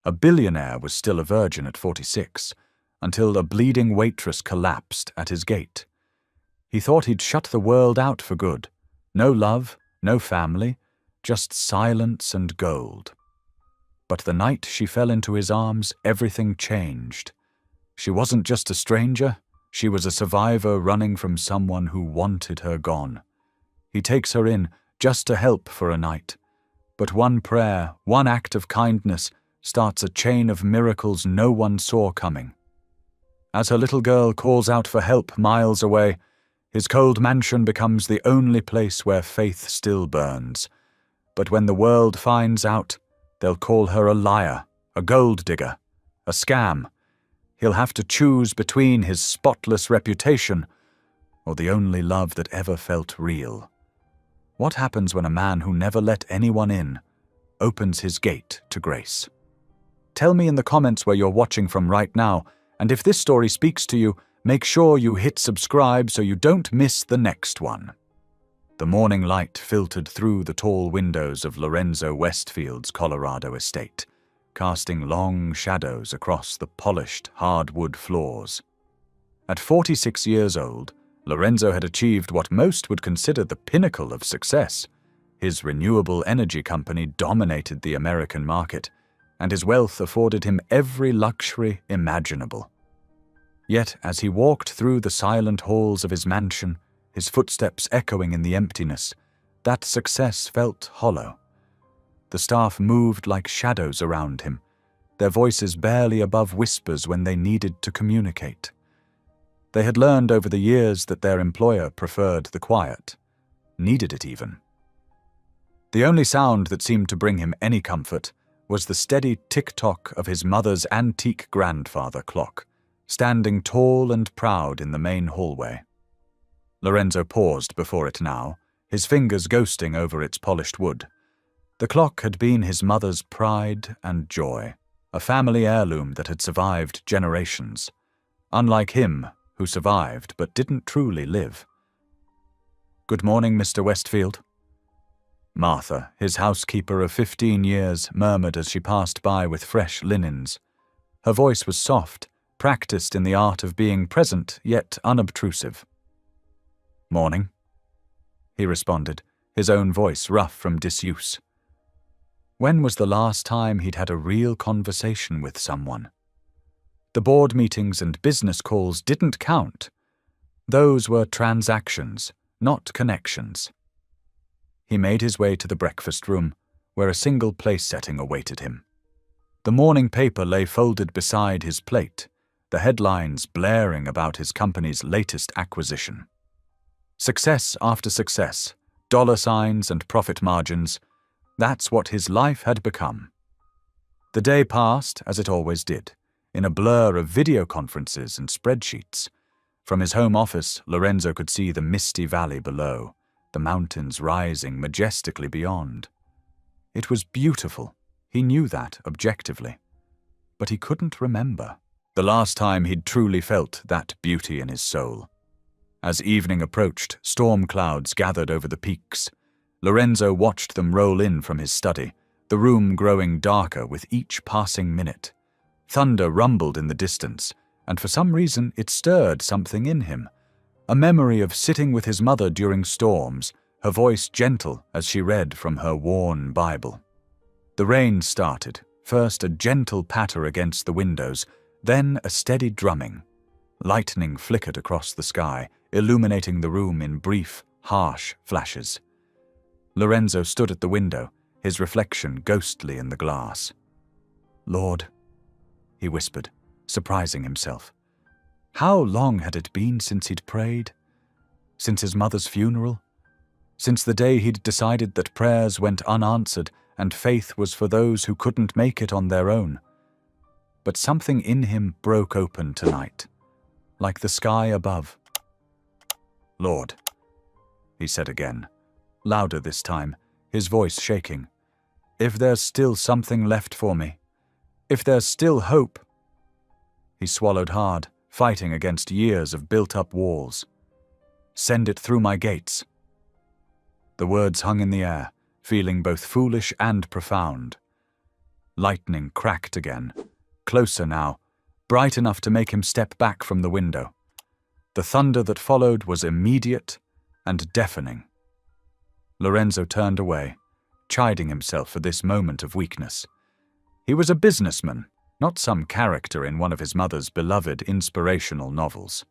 A billionaire was still a virgin at 46, until a bleeding waitress collapsed at his gate. He thought he'd shut the world out for good. No love, no family, just silence and gold. But the night she fell into his arms, everything changed. She wasn't just a stranger, she was a survivor running from someone who wanted her gone. He takes her in just to help for a night. But one prayer, one act of kindness, starts a chain of miracles no one saw coming. As her little girl calls out for help miles away, his cold mansion becomes the only place where faith still burns. But when the world finds out, they'll call her a liar, a gold digger, a scam. He'll have to choose between his spotless reputation or the only love that ever felt real. What happens when a man who never let anyone in opens his gate to grace? Tell me in the comments where you're watching from right now, and if this story speaks to you, make sure you hit subscribe so you don't miss the next one. The morning light filtered through the tall windows of Lorenzo Westfield's Colorado estate, casting long shadows across the polished hardwood floors. At 46 years old, Lorenzo had achieved what most would consider the pinnacle of success. His renewable energy company dominated the American market, and his wealth afforded him every luxury imaginable. Yet, as he walked through the silent halls of his mansion, his footsteps echoing in the emptiness, that success felt hollow. The staff moved like shadows around him, their voices barely above whispers when they needed to communicate. They had learned over the years that their employer preferred the quiet, needed it even. The only sound that seemed to bring him any comfort was the steady tick-tock of his mother's antique grandfather clock, standing tall and proud in the main hallway. Lorenzo paused before it now, his fingers ghosting over its polished wood. The clock had been his mother's pride and joy, a family heirloom that had survived generations. Unlike him, who survived but didn't truly live. "Good morning, Mr. Westfield." Martha, his housekeeper of 15 years, murmured as she passed by with fresh linens. Her voice was soft, practiced in the art of being present yet unobtrusive. "Morning," he responded, his own voice rough from disuse. When was the last time he'd had a real conversation with someone? The board meetings and business calls didn't count. Those were transactions, not connections. He made his way to the breakfast room, where a single place setting awaited him. The morning paper lay folded beside his plate, the headlines blaring about his company's latest acquisition. Success after success, dollar signs and profit margins, that's what his life had become. The day passed, as it always did, in a blur of video conferences and spreadsheets. From his home office, Lorenzo could see the misty valley below, the mountains rising majestically beyond. It was beautiful. He knew that objectively. But he couldn't remember the last time he'd truly felt that beauty in his soul. As evening approached, storm clouds gathered over the peaks. Lorenzo watched them roll in from his study, the room growing darker with each passing minute. Thunder rumbled in the distance, and for some reason it stirred something in him. A memory of sitting with his mother during storms, her voice gentle as she read from her worn Bible. The rain started, first a gentle patter against the windows, then a steady drumming. Lightning flickered across the sky, illuminating the room in brief, harsh flashes. Lorenzo stood at the window, his reflection ghostly in the glass. "Lord," he whispered, surprising himself. How long had it been since he'd prayed? Since his mother's funeral? Since the day he'd decided that prayers went unanswered and faith was for those who couldn't make it on their own? But something in him broke open tonight, like the sky above. "Lord," he said again, louder this time, his voice shaking. "If there's still something left for me, if there's still hope." He swallowed hard, fighting against years of built-up walls. "Send it through my gates." The words hung in the air, feeling both foolish and profound. Lightning cracked again, closer now, bright enough to make him step back from the window. The thunder that followed was immediate and deafening. Lorenzo turned away, chiding himself for this moment of weakness. He was a businessman, not some character in one of his mother's beloved inspirational novels.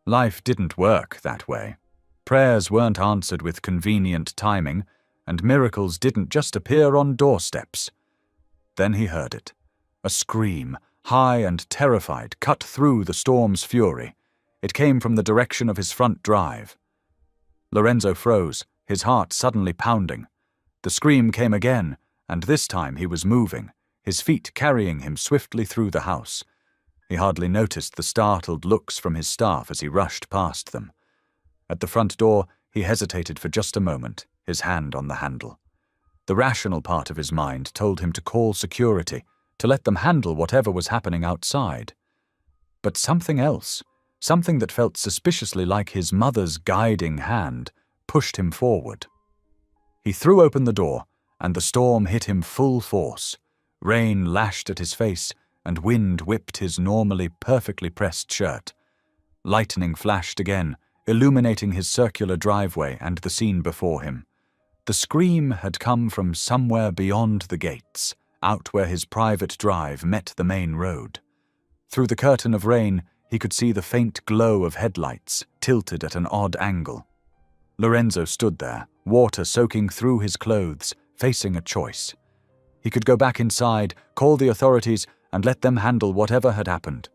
Life didn't work that way. Prayers weren't answered with convenient timing, and miracles didn't just appear on doorsteps. Then he heard it. A scream, high and terrified, cut through the storm's fury. It came from the direction of his front drive. Lorenzo froze, his heart suddenly pounding. The scream came again, and this time he was moving, his feet carrying him swiftly through the house. He hardly noticed the startled looks from his staff as he rushed past them. At the front door, he hesitated for just a moment, his hand on the handle. The rational part of his mind told him to call security, to let them handle whatever was happening outside. But something else, something that felt suspiciously like his mother's guiding hand, pushed him forward. He threw open the door, and the storm hit him full force. Rain lashed at his face, and wind whipped his normally perfectly pressed shirt. Lightning flashed again, illuminating his circular driveway and the scene before him. The scream had come from somewhere beyond the gates, out where his private drive met the main road. Through the curtain of rain, he could see the faint glow of headlights, tilted at an odd angle. Lorenzo stood there, water soaking through his clothes, facing a choice. He could go back inside, call the authorities, and let them handle whatever had happened.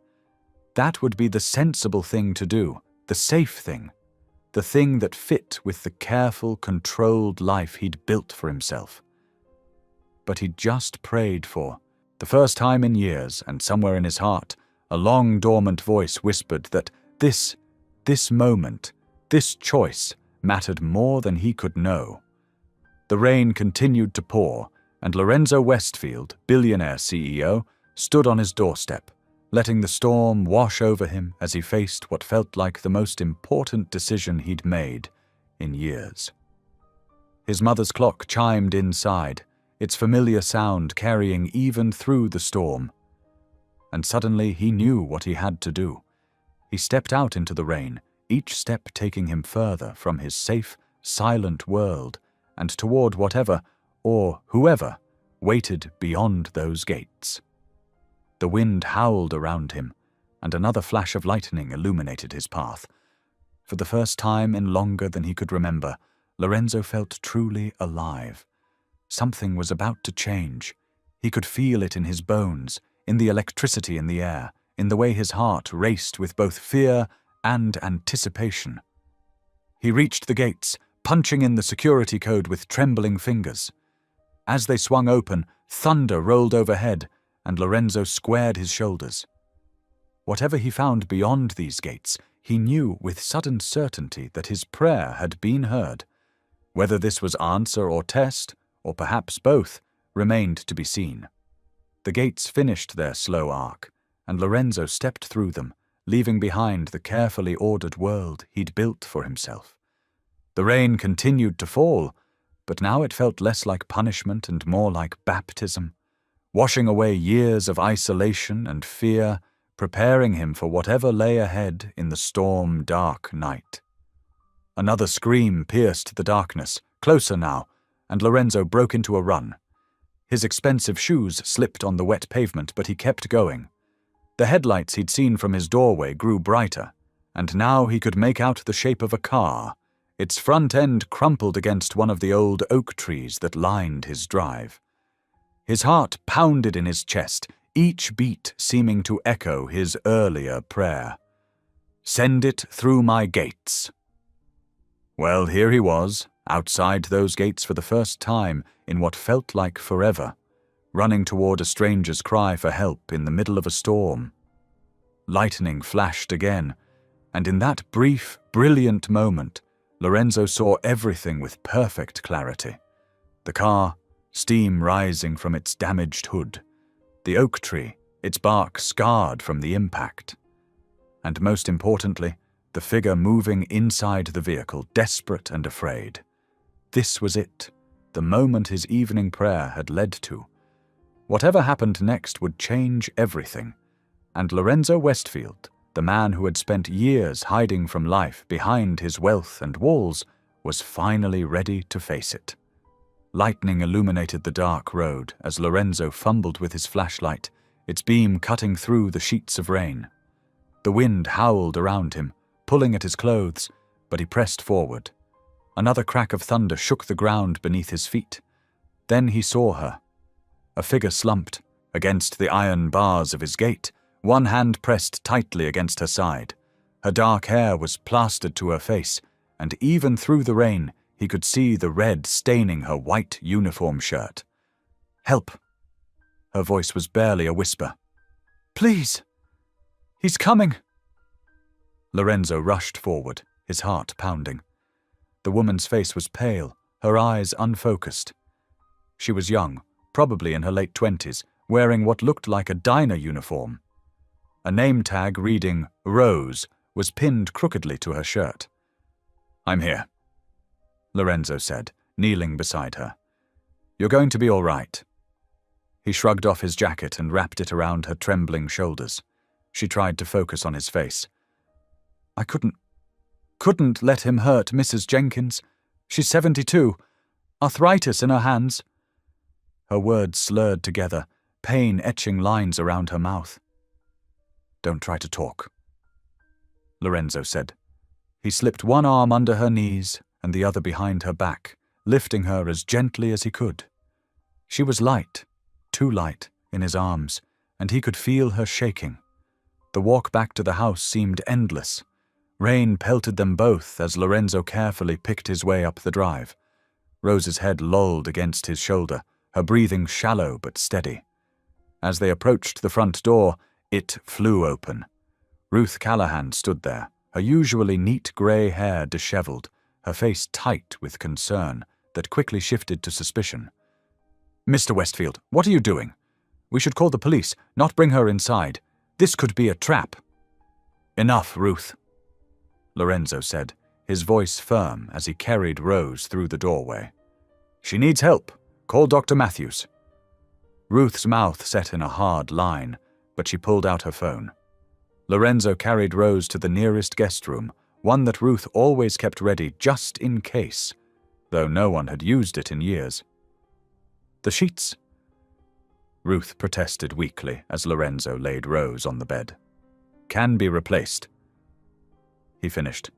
That would be the sensible thing to do, the safe thing, the thing that fit with the careful, controlled life he'd built for himself. But he'd just prayed for, the first time in years, and somewhere in his heart, a long dormant voice whispered that this moment, this choice, mattered more than he could know. The rain continued to pour, and Lorenzo Westfield, Billionaire CEO, stood on his doorstep, letting the storm wash over him as he faced what felt like the most important decision he'd made in years. His mother's clock chimed inside, its familiar sound carrying even through the storm. And suddenly he knew what he had to do. He stepped out into the rain, each step taking him further from his safe, silent world and toward whatever, or whoever, waited beyond those gates. The wind howled around him, and another flash of lightning illuminated his path. For the first time in longer than he could remember, Lorenzo felt truly alive. Something was about to change. He could feel it in his bones, in the electricity in the air, in the way his heart raced with both fear and anticipation. He reached the gates, punching in the security code with trembling fingers. As they swung open, thunder rolled overhead, and Lorenzo squared his shoulders. Whatever he found beyond these gates, he knew with sudden certainty that his prayer had been heard. Whether this was answer or test, or perhaps both, remained to be seen. The gates finished their slow arc, and Lorenzo stepped through them, leaving behind the carefully ordered world he'd built for himself. The rain continued to fall, but now it felt less like punishment and more like baptism, washing away years of isolation and fear, preparing him for whatever lay ahead in the storm-dark night. Another scream pierced the darkness, closer now, and Lorenzo broke into a run. His expensive shoes slipped on the wet pavement, but he kept going. The headlights he'd seen from his doorway grew brighter, and now he could make out the shape of a car, its front end crumpled against one of the old oak trees that lined his drive. His heart pounded in his chest, each beat seeming to echo his earlier prayer. "Send it through my gates." Well, here he was, outside those gates for the first time in what felt like forever, running toward a stranger's cry for help in the middle of a storm. Lightning flashed again, and in that brief, brilliant moment, Lorenzo saw everything with perfect clarity. The car, steam rising from its damaged hood, the oak tree, its bark scarred from the impact, and most importantly, the figure moving inside the vehicle, desperate and afraid. This was it, the moment his evening prayer had led to. Whatever happened next would change everything, and Lorenzo Westfield, the man who had spent years hiding from life behind his wealth and walls, was finally ready to face it. Lightning illuminated the dark road as Lorenzo fumbled with his flashlight, its beam cutting through the sheets of rain. The wind howled around him, pulling at his clothes, but he pressed forward. Another crack of thunder shook the ground beneath his feet. Then he saw her. A figure slumped against the iron bars of his gate, one hand pressed tightly against her side. Her dark hair was plastered to her face, and even through the rain, he could see the red staining her white uniform shirt. "Help!" Her voice was barely a whisper. "Please! He's coming!" Lorenzo rushed forward, his heart pounding. The woman's face was pale, her eyes unfocused. She was young, probably in her late 20s, wearing what looked like a diner uniform. A name tag reading Rose was pinned crookedly to her shirt. "I'm here," Lorenzo said, kneeling beside her. "You're going to be all right." He shrugged off his jacket and wrapped it around her trembling shoulders. She tried to focus on his face. "I couldn't let him hurt Mrs. Jenkins. She's 72. Arthritis in her hands." Her words slurred together, pain etching lines around her mouth. "Don't try to talk," Lorenzo said. He slipped one arm under her knees and the other behind her back, lifting her as gently as he could. She was light, too light, in his arms, and he could feel her shaking. The walk back to the house seemed endless. Rain pelted them both as Lorenzo carefully picked his way up the drive. Rose's head lolled against his shoulder, her breathing shallow but steady. As they approached the front door, it flew open. Ruth Callahan stood there, her usually neat grey hair disheveled, her face tight with concern that quickly shifted to suspicion. "Mr. Westfield, what are you doing? We should call the police, not bring her inside. This could be a trap." "Enough, Ruth," Lorenzo said, his voice firm as he carried Rose through the doorway. "She needs help. Call Dr. Matthews." Ruth's mouth set in a hard line, but she pulled out her phone. Lorenzo carried Rose to the nearest guest room, one that Ruth always kept ready just in case, though no one had used it in years. "The sheets," Ruth protested weakly as Lorenzo laid Rose on the bed. "Can be replaced." He finished.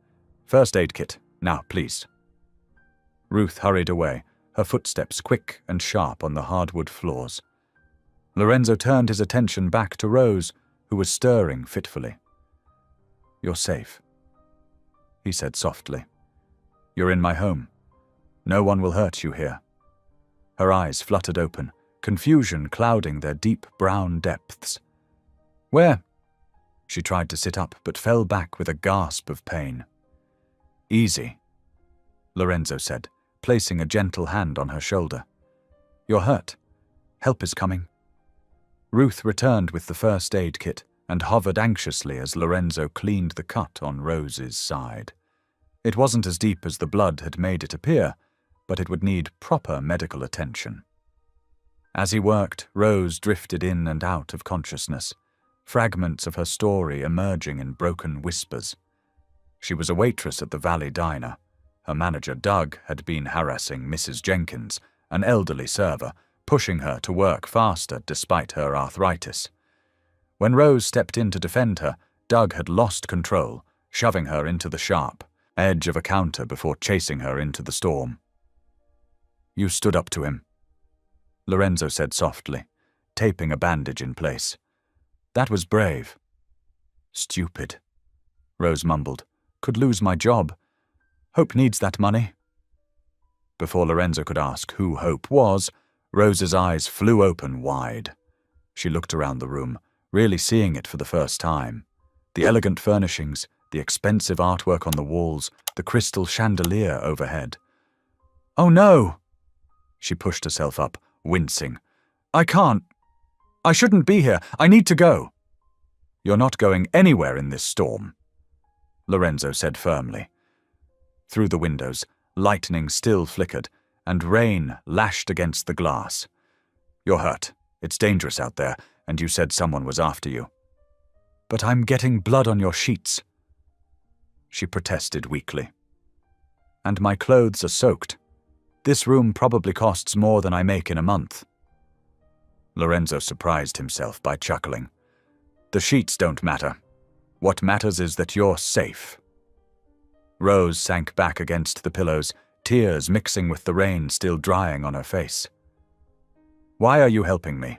"First aid kit, now, please." Ruth hurried away, her footsteps quick and sharp on the hardwood floors. Lorenzo turned his attention back to Rose, who was stirring fitfully. "You're safe," he said softly. "You're in my home. No one will hurt you here." Her eyes fluttered open, confusion clouding their deep brown depths. "Where?" She tried to sit up, but fell back with a gasp of pain. "Easy," Lorenzo said, placing a gentle hand on her shoulder. "You're hurt. Help is coming." Ruth returned with the first aid kit and hovered anxiously as Lorenzo cleaned the cut on Rose's side. It wasn't as deep as the blood had made it appear, but it would need proper medical attention. As he worked, Rose drifted in and out of consciousness, fragments of her story emerging in broken whispers. She was a waitress at the Valley Diner. Her manager, Doug, had been harassing Mrs. Jenkins, an elderly server, pushing her to work faster despite her arthritis. When Rose stepped in to defend her, Doug had lost control, shoving her into the sharp edge of a counter before chasing her into the storm. "You stood up to him," Lorenzo said softly, taping a bandage in place. "That was brave." "Stupid," Rose mumbled. "Could lose my job. Hope needs that money." Before Lorenzo could ask who Hope was, Rose's eyes flew open wide. She looked around the room, really seeing it for the first time. The elegant furnishings, the expensive artwork on the walls, the crystal chandelier overhead. "Oh no!" She pushed herself up, wincing. "I can't. I shouldn't be here. I need to go." "You're not going anywhere in this storm," Lorenzo said firmly. Through the windows, lightning still flickered, and rain lashed against the glass. "You're hurt. It's dangerous out there, and you said someone was after you." "But I'm getting blood on your sheets," she protested weakly. "And my clothes are soaked. This room probably costs more than I make in a month." Lorenzo surprised himself by chuckling. "The sheets don't matter. What matters is that you're safe." Rose sank back against the pillows, tears mixing with the rain still drying on her face. "Why are you helping me?"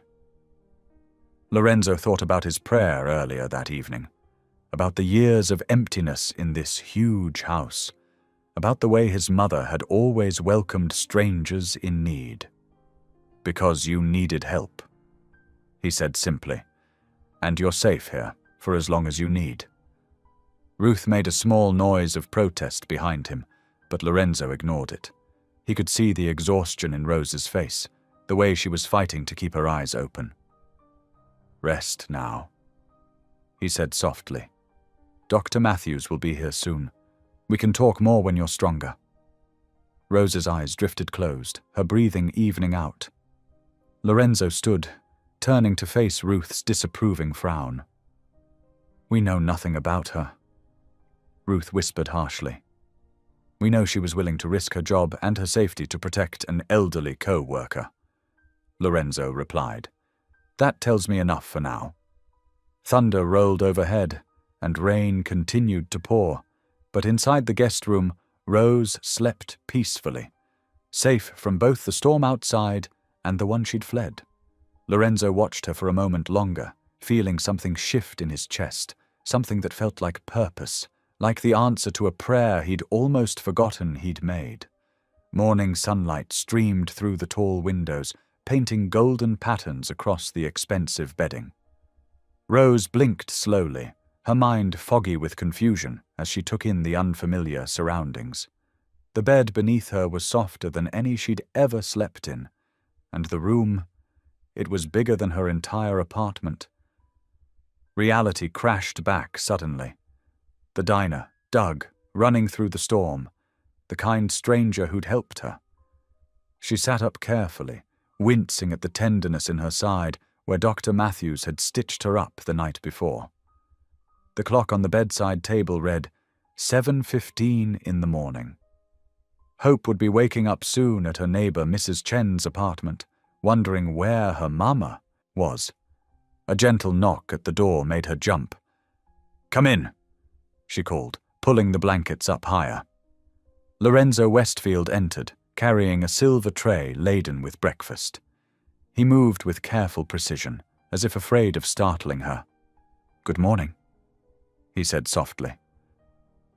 Lorenzo thought about his prayer earlier that evening, about the years of emptiness in this huge house, about the way his mother had always welcomed strangers in need. "Because you needed help," he said simply, "and you're safe here for as long as you need." Ruth made a small noise of protest behind him, but Lorenzo ignored it. He could see the exhaustion in Rose's face, the way she was fighting to keep her eyes open. "Rest now," he said softly. "Dr. Matthews will be here soon. We can talk more when you're stronger." Rose's eyes drifted closed, her breathing evening out. Lorenzo stood, turning to face Ruth's disapproving frown. "We know nothing about her," Ruth whispered harshly. "We know she was willing to risk her job and her safety to protect an elderly co-worker," Lorenzo replied. "That tells me enough for now." Thunder rolled overhead, and rain continued to pour, but inside the guest room, Rose slept peacefully, safe from both the storm outside and the one she'd fled. Lorenzo watched her for a moment longer, feeling something shift in his chest, something that felt like purpose, like the answer to a prayer he'd almost forgotten he'd made. Morning sunlight streamed through the tall windows, painting golden patterns across the expensive bedding. Rose blinked slowly, her mind foggy with confusion as she took in the unfamiliar surroundings. The bed beneath her was softer than any she'd ever slept in, and the room, it was bigger than her entire apartment. Reality crashed back suddenly. The diner, Doug, running through the storm, the kind stranger who'd helped her. She sat up carefully, wincing at the tenderness in her side where Dr. Matthews had stitched her up the night before. The clock on the bedside table read 7:15 in the morning. Hope would be waking up soon at her neighbor Mrs. Chen's apartment, wondering where her mama was. A gentle knock at the door made her jump. "Come in," she called, pulling the blankets up higher. Lorenzo Westfield entered, carrying a silver tray laden with breakfast. He moved with careful precision, as if afraid of startling her. "Good morning," he said softly.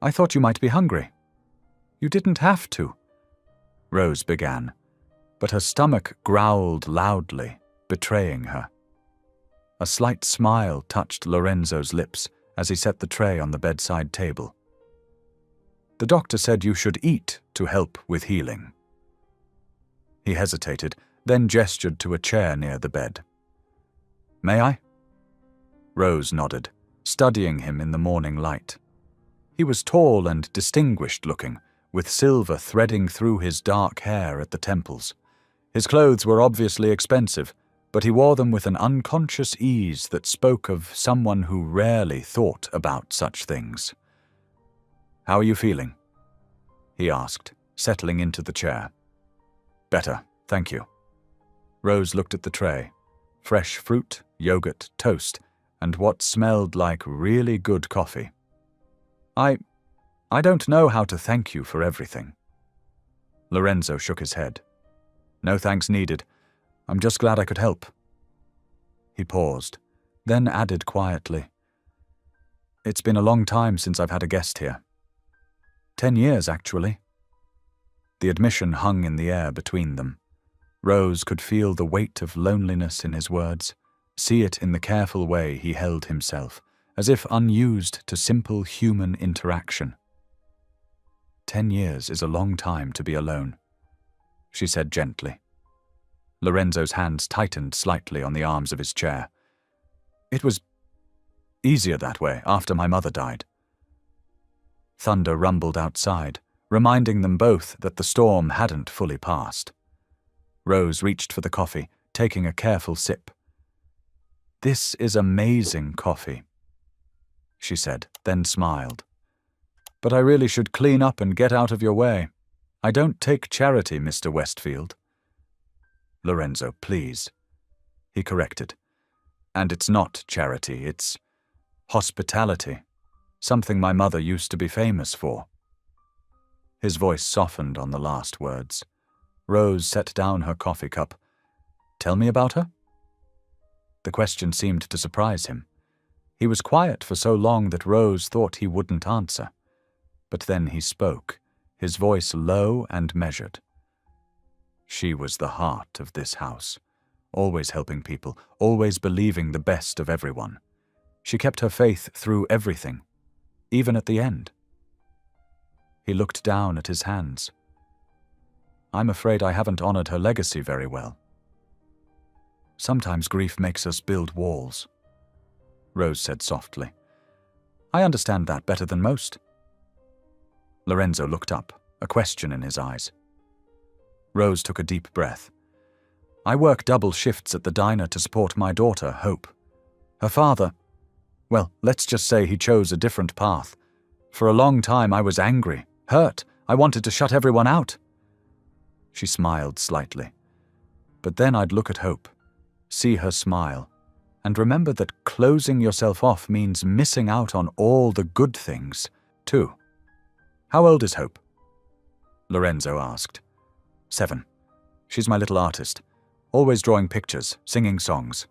"I thought you might be hungry." "You didn't have to," Rose began, but her stomach growled loudly, betraying her. A slight smile touched Lorenzo's lips as he set the tray on the bedside table. "The doctor said you should eat to help with healing." He hesitated, then gestured to a chair near the bed. "May I?" Rose nodded, studying him in the morning light. He was tall and distinguished-looking, with silver threading through his dark hair at the temples. His clothes were obviously expensive, but he wore them with an unconscious ease that spoke of someone who rarely thought about such things. "How are you feeling?" he asked, settling into the chair. "Better, thank you." Rose looked at the tray. Fresh fruit, yogurt, toast, and what smelled like really good coffee. I don't know how to thank you for everything." Lorenzo shook his head. "No thanks needed. I'm just glad I could help." He paused, then added quietly, "It's been a long time since I've had a guest here. 10 years, actually." The admission hung in the air between them. Rose could feel the weight of loneliness in his words, see it in the careful way he held himself, as if unused to simple human interaction. 10 years is a long time to be alone, she said gently. Lorenzo's hands tightened slightly on the arms of his chair. "It was easier that way after my mother died." Thunder rumbled outside, reminding them both that the storm hadn't fully passed. Rose reached for the coffee, taking a careful sip, "This is amazing coffee," she said, then smiled. "But I really should clean up and get out of your way. I don't take charity, Mr. Westfield." "Lorenzo, please," he corrected. "And it's not charity, it's hospitality, something my mother used to be famous for." His voice softened on the last words. Rose set down her coffee cup. "Tell me about her?" The question seemed to surprise him. He was quiet for so long that Rose thought he wouldn't answer. But then he spoke, his voice low and measured. "She was the heart of this house, always helping people, always believing the best of everyone. She kept her faith through everything, even at the end." He looked down at his hands. "I'm afraid I haven't honored her legacy very well." "Sometimes grief makes us build walls," Rose said softly. "I understand that better than most." Lorenzo looked up, a question in his eyes. Rose took a deep breath. "I work double shifts at the diner to support my daughter, Hope. Her father, well, let's just say he chose a different path. For a long time I was angry, hurt. I wanted to shut everyone out." She smiled slightly. "But then I'd look at Hope, see her smile, and remember that closing yourself off means missing out on all the good things, too." "How old is Hope?" Lorenzo asked. 7. She's my little artist, always drawing pictures, singing songs."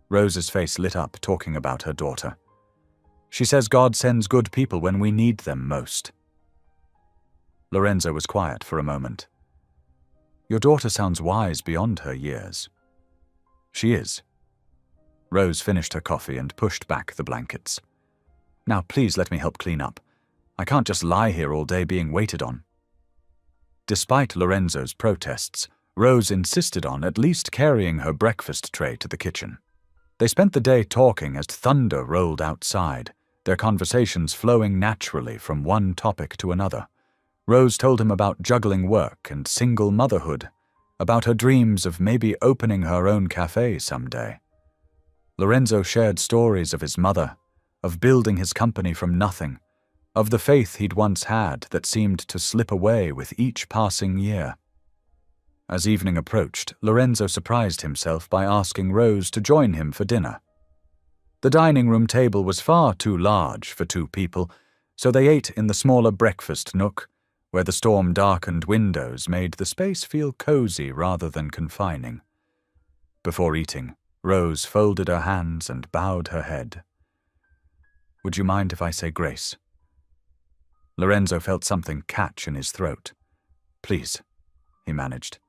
Rose's face lit up talking about her daughter. "She says God sends good people when we need them most." Lorenzo was quiet for a moment. "Your daughter sounds wise beyond her years." "She is." Rose finished her coffee and pushed back the blankets. "Now please let me help clean up. I can't just lie here all day being waited on." Despite Lorenzo's protests, Rose insisted on at least carrying her breakfast tray to the kitchen. They spent the day talking as thunder rolled outside, their conversations flowing naturally from one topic to another. Rose told him about juggling work and single motherhood, about her dreams of maybe opening her own cafe someday. Lorenzo shared stories of his mother, of building his company from nothing, of the faith he'd once had that seemed to slip away with each passing year. As evening approached, Lorenzo surprised himself by asking Rose to join him for dinner. The dining room table was far too large for 2 people, so they ate in the smaller breakfast nook, where the storm-darkened windows made the space feel cozy rather than confining. Before eating, Rose folded her hands and bowed her head. "Would you mind if I say grace?" Lorenzo felt something catch in his throat. "Please," he managed.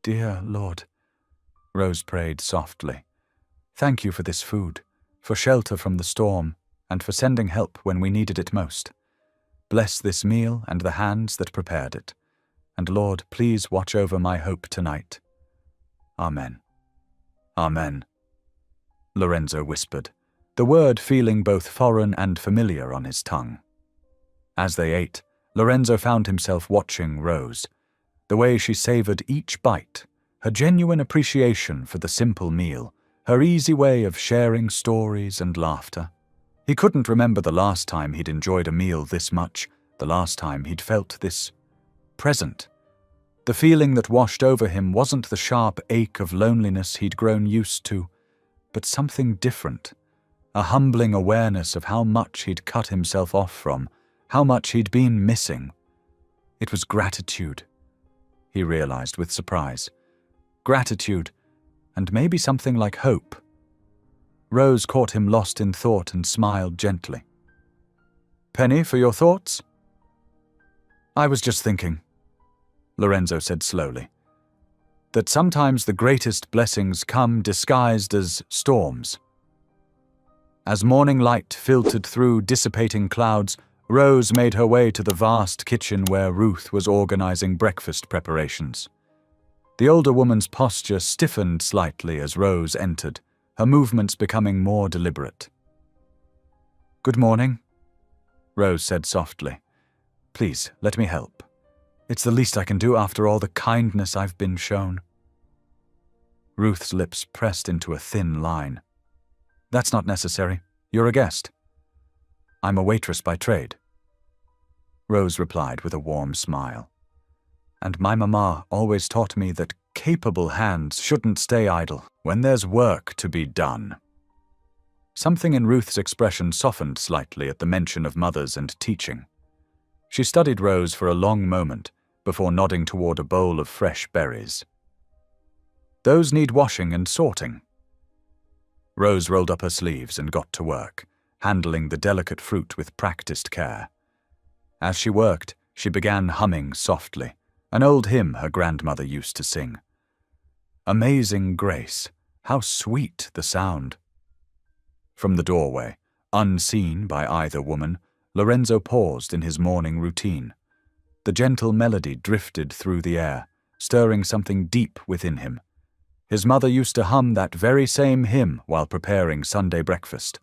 "Dear Lord," Rose prayed softly, "thank you for this food, for shelter from the storm, and for sending help when we needed it most. Bless this meal and the hands that prepared it. And Lord, please watch over my Hope tonight. Amen." "Amen," Lorenzo whispered, the word feeling both foreign and familiar on his tongue. As they ate, Lorenzo found himself watching Rose, the way she savored each bite, her genuine appreciation for the simple meal, her easy way of sharing stories and laughter. He couldn't remember the last time he'd enjoyed a meal this much, the last time he'd felt this present. The feeling that washed over him wasn't the sharp ache of loneliness he'd grown used to, but something different, a humbling awareness of how much he'd cut himself off from, how much he'd been missing. It was gratitude, he realized with surprise. Gratitude, and maybe something like hope. Rose caught him lost in thought and smiled gently. "Penny, for your thoughts?" "I was just thinking," Lorenzo said slowly, "that sometimes the greatest blessings come disguised as storms." As morning light filtered through dissipating clouds, Rose made her way to the vast kitchen where Ruth was organizing breakfast preparations. The older woman's posture stiffened slightly as Rose entered, her movements becoming more deliberate. "Good morning," Rose said softly. "Please, let me help. It's the least I can do after all the kindness I've been shown." Ruth's lips pressed into a thin line. "That's not necessary. You're a guest." "I'm a waitress by trade." Rose replied with a warm smile. "And my mama always taught me that capable hands shouldn't stay idle when there's work to be done." Something in Ruth's expression softened slightly at the mention of mothers and teaching. She studied Rose for a long moment before nodding toward a bowl of fresh berries. "Those need washing and sorting." Rose rolled up her sleeves and got to work, handling the delicate fruit with practiced care. As she worked, she began humming softly, an old hymn her grandmother used to sing. Amazing grace, how sweet the sound. From the doorway, unseen by either woman, Lorenzo paused in his morning routine. The gentle melody drifted through the air, stirring something deep within him. His mother used to hum that very same hymn while preparing Sunday breakfast.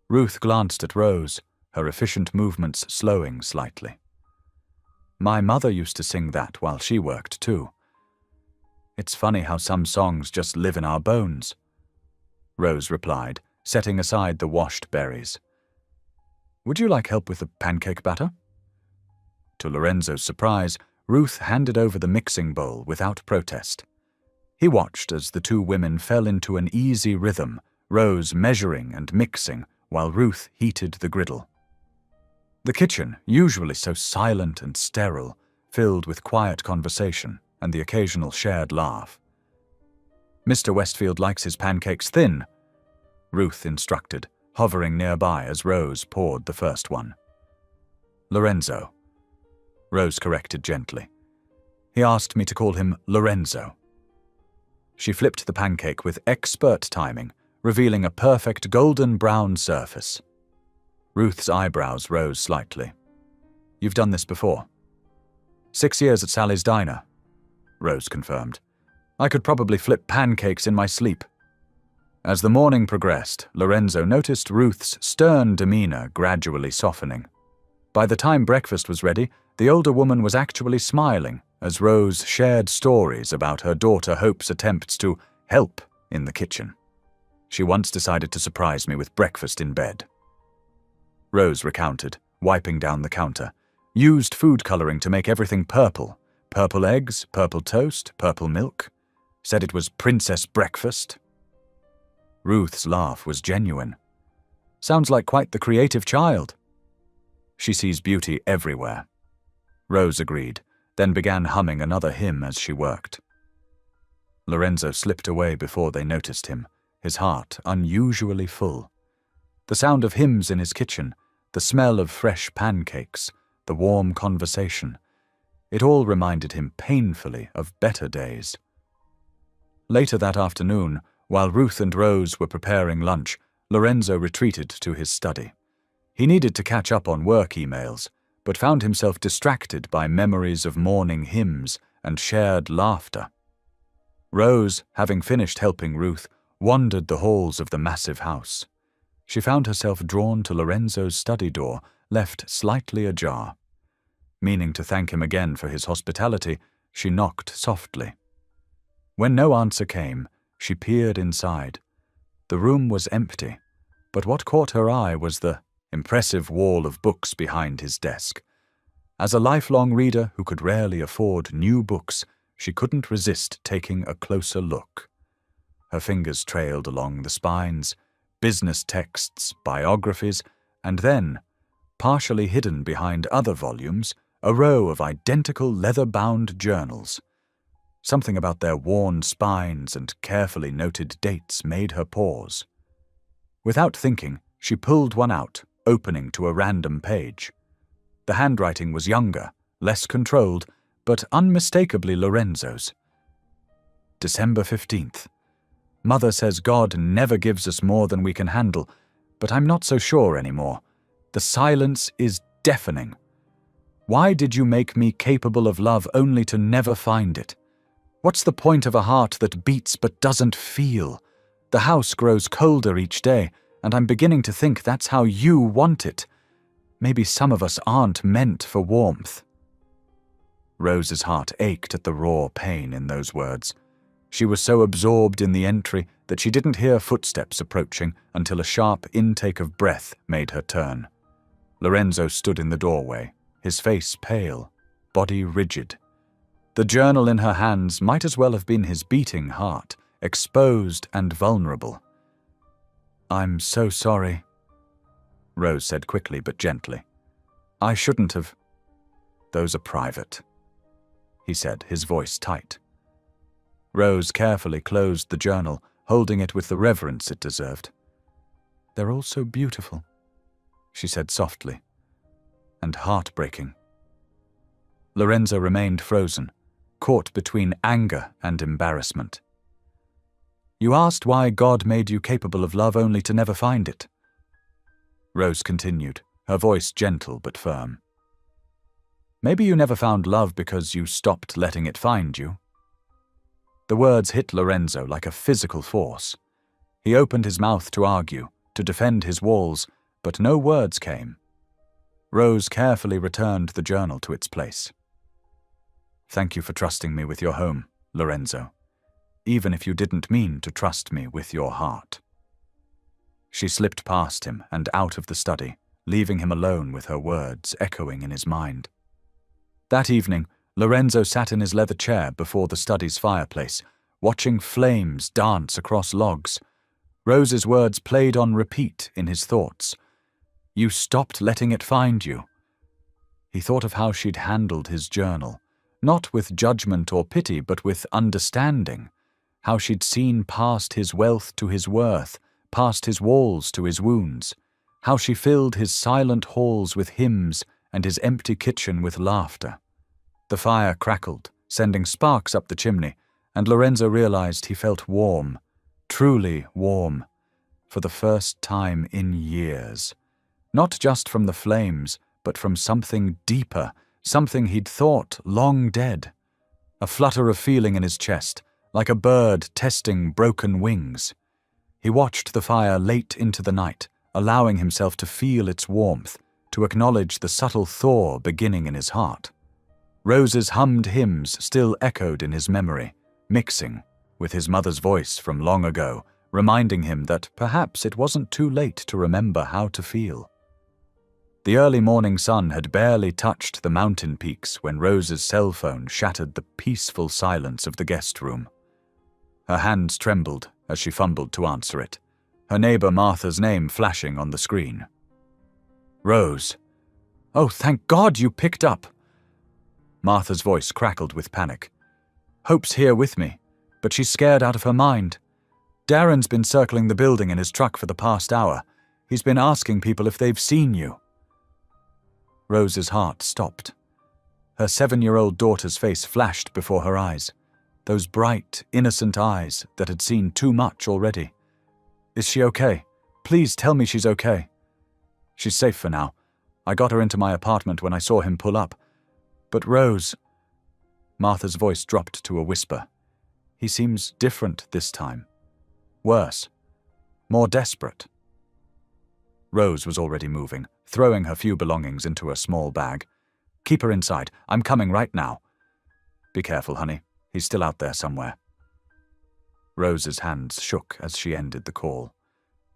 Ruth glanced at Rose, her efficient movements slowing slightly. "My mother used to sing that while she worked too. It's funny how some songs just live in our bones," Rose replied, setting aside the washed berries. "Would you like help with the pancake batter?" To Lorenzo's surprise, Ruth handed over the mixing bowl without protest. He watched as the two women fell into an easy rhythm, Rose measuring and mixing while Ruth heated the griddle. The kitchen, usually so silent and sterile, filled with quiet conversation and the occasional shared laugh. "Mr. Westfield likes his pancakes thin," Ruth instructed, hovering nearby as Rose poured the first one. "Lorenzo," Rose corrected gently. "He asked me to call him Lorenzo." She flipped the pancake with expert timing, revealing a perfect golden brown surface. Ruth's eyebrows rose slightly. "You've done this before?" 6 years at Sally's Diner," Rose confirmed. "I could probably flip pancakes in my sleep." As the morning progressed, Lorenzo noticed Ruth's stern demeanor gradually softening. By the time breakfast was ready, the older woman was actually smiling as Rose shared stories about her daughter Hope's attempts to help in the kitchen. "She once decided to surprise me with breakfast in bed," Rose recounted, wiping down the counter. "Used food coloring to make everything purple. Purple eggs, purple toast, purple milk. Said it was princess breakfast." Ruth's laugh was genuine. "Sounds like quite the creative child." "She sees beauty everywhere," Rose agreed, then began humming another hymn as she worked. Lorenzo slipped away before they noticed him, his heart unusually full. The sound of hymns in his kitchen, the smell of fresh pancakes, the warm conversation, it all reminded him painfully of better days. Later that afternoon, while Ruth and Rose were preparing lunch, Lorenzo retreated to his study. He needed to catch up on work emails, but found himself distracted by memories of morning hymns and shared laughter. Rose, having finished helping Ruth, wandered the halls of the massive house. She found herself drawn to Lorenzo's study door, left slightly ajar. Meaning to thank him again for his hospitality, she knocked softly. When no answer came, she peered inside. The room was empty, but what caught her eye was the impressive wall of books behind his desk. As a lifelong reader who could rarely afford new books, she couldn't resist taking a closer look. Her fingers trailed along the spines, business texts, biographies, and then, partially hidden behind other volumes, a row of identical leather-bound journals. Something about their worn spines and carefully noted dates made her pause. Without thinking, she pulled one out, opening to a random page. The handwriting was younger, less controlled, but unmistakably Lorenzo's. December 15th. Mother says God never gives us more than we can handle, but I'm not so sure anymore. The silence is deafening. Why did you make me capable of love only to never find it? What's the point of a heart that beats but doesn't feel? The house grows colder each day, and I'm beginning to think that's how you want it. Maybe some of us aren't meant for warmth. Rose's heart ached at the raw pain in those words. She was so absorbed in the entry that she didn't hear footsteps approaching until a sharp intake of breath made her turn. Lorenzo stood in the doorway, his face pale, body rigid. The journal in her hands might as well have been his beating heart, exposed and vulnerable. "I'm so sorry," Rose said quickly but gently. "I shouldn't have." "Those are private," he said, his voice tight. Rose carefully closed the journal, holding it with the reverence it deserved. "They're all so beautiful," she said softly, "and heartbreaking." Lorenzo remained frozen, caught between anger and embarrassment. "You asked why God made you capable of love only to never find it." Rose continued, her voice gentle but firm. "Maybe you never found love because you stopped letting it find you." The words hit Lorenzo like a physical force. He opened his mouth to argue, to defend his walls, but no words came. Rose carefully returned the journal to its place. "Thank you for trusting me with your home, Lorenzo, even if you didn't mean to trust me with your heart." She slipped past him and out of the study, leaving him alone with her words echoing in his mind. That evening, Lorenzo sat in his leather chair before the study's fireplace, watching flames dance across logs. Rose's words played on repeat in his thoughts. "You stopped letting it find you." He thought of how she'd handled his journal, not with judgment or pity, but with understanding. How she'd seen past his wealth to his worth, past his walls to his wounds. How she filled his silent halls with hymns and his empty kitchen with laughter. The fire crackled, sending sparks up the chimney, and Lorenzo realized he felt warm, truly warm, for the first time in years. Not just from the flames, but from something deeper, something he'd thought long dead. A flutter of feeling in his chest, like a bird testing broken wings. He watched the fire late into the night, allowing himself to feel its warmth, to acknowledge the subtle thaw beginning in his heart. Rose's hummed hymns still echoed in his memory, mixing with his mother's voice from long ago, reminding him that perhaps it wasn't too late to remember how to feel. The early morning sun had barely touched the mountain peaks when Rose's cell phone shattered the peaceful silence of the guest room. Her hands trembled as she fumbled to answer it, her neighbor Martha's name flashing on the screen. "Rose. Oh, thank God you picked up." Martha's voice crackled with panic. "Hope's here with me, but she's scared out of her mind. Darren's been circling the building in his truck for the past hour. He's been asking people if they've seen you." Rose's heart stopped. Her 7-year-old daughter's face flashed before her eyes, those bright, innocent eyes that had seen too much already. "Is she okay? Please tell me she's okay." "She's safe for now. I got her into my apartment when I saw him pull up. But Rose..." Martha's voice dropped to a whisper. "He seems different this time. Worse. More desperate." Rose was already moving, throwing her few belongings into a small bag. "Keep her inside. I'm coming right now." "Be careful, honey. He's still out there somewhere." Rose's hands shook as she ended the call.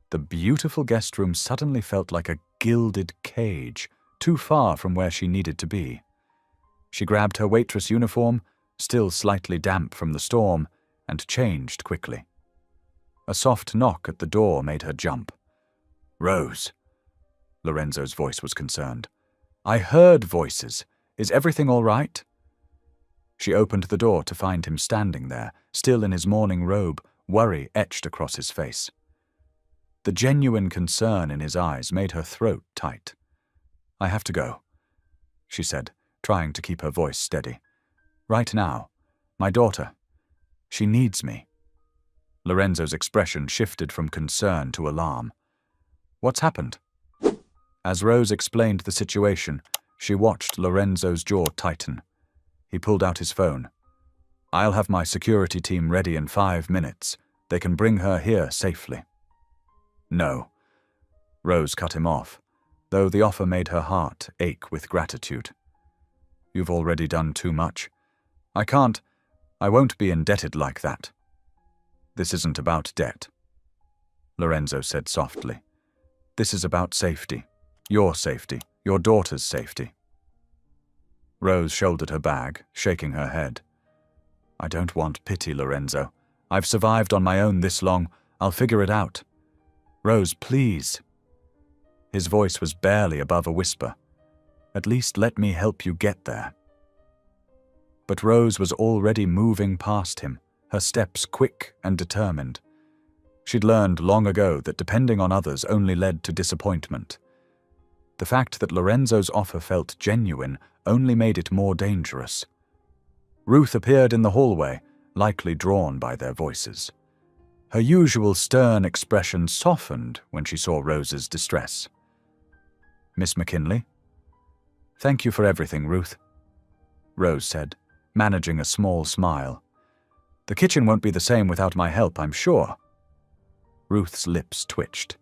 The beautiful guest room suddenly felt like a gilded cage, too far from where she needed to be. She grabbed her waitress uniform, still slightly damp from the storm, and changed quickly. A soft knock at the door made her jump. "Rose." Lorenzo's voice was concerned. "I heard voices. Is everything all right?" She opened the door to find him standing there, still in his morning robe, worry etched across his face. The genuine concern in his eyes made her throat tight. "I have to go," she said, trying to keep her voice steady. "Right now. My daughter. She needs me." Lorenzo's expression shifted from concern to alarm. "What's happened?" As Rose explained the situation, she watched Lorenzo's jaw tighten. He pulled out his phone. "I'll have my security team ready in 5 minutes. They can bring her here safely." "No." Rose cut him off, though the offer made her heart ache with gratitude. "You've already done too much. I won't be indebted like that." This isn't about debt, Lorenzo said softly. This is about safety. Your daughter's safety. Rose shouldered her bag, shaking her head. I don't want pity, Lorenzo. I've survived on my own this long. I'll figure it out. Rose, please. His voice was barely above a whisper. At least let me help you get there. But Rose was already moving past him, her steps quick and determined. She'd learned long ago that depending on others only led to disappointment. The fact that Lorenzo's offer felt genuine only made it more dangerous. Ruth appeared in the hallway, likely drawn by their voices. Her usual stern expression softened when she saw Rose's distress. Miss McKinley? Thank you for everything, Ruth, Rose said, managing a small smile. The kitchen won't be the same without my help, I'm sure. Ruth's lips twitched.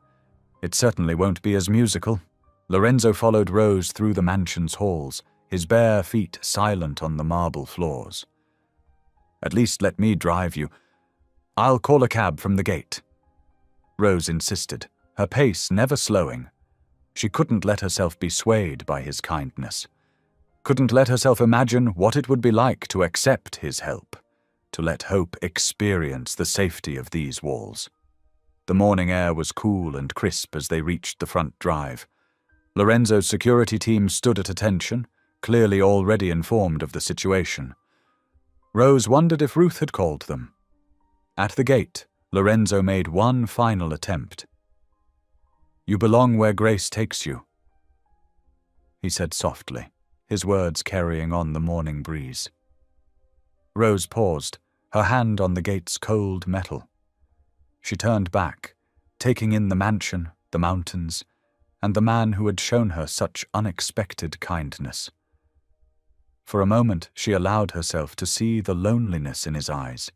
It certainly won't be as musical. Lorenzo followed Rose through the mansion's halls, his bare feet silent on the marble floors. At least let me drive you. I'll call a cab from the gate, Rose insisted, her pace never slowing. She couldn't let herself be swayed by his kindness. Couldn't let herself imagine what it would be like to accept his help, to let hope experience the safety of these walls. The morning air was cool and crisp as they reached the front drive. Lorenzo's security team stood at attention, clearly already informed of the situation. Rose wondered if Ruth had called them. At the gate, Lorenzo made one final attempt. You belong where grace takes you, he said softly, his words carrying on the morning breeze. Rose paused, her hand on the gate's cold metal. She turned back, taking in the mansion, the mountains, and the man who had shown her such unexpected kindness. For a moment she allowed herself to see the loneliness in his eyes,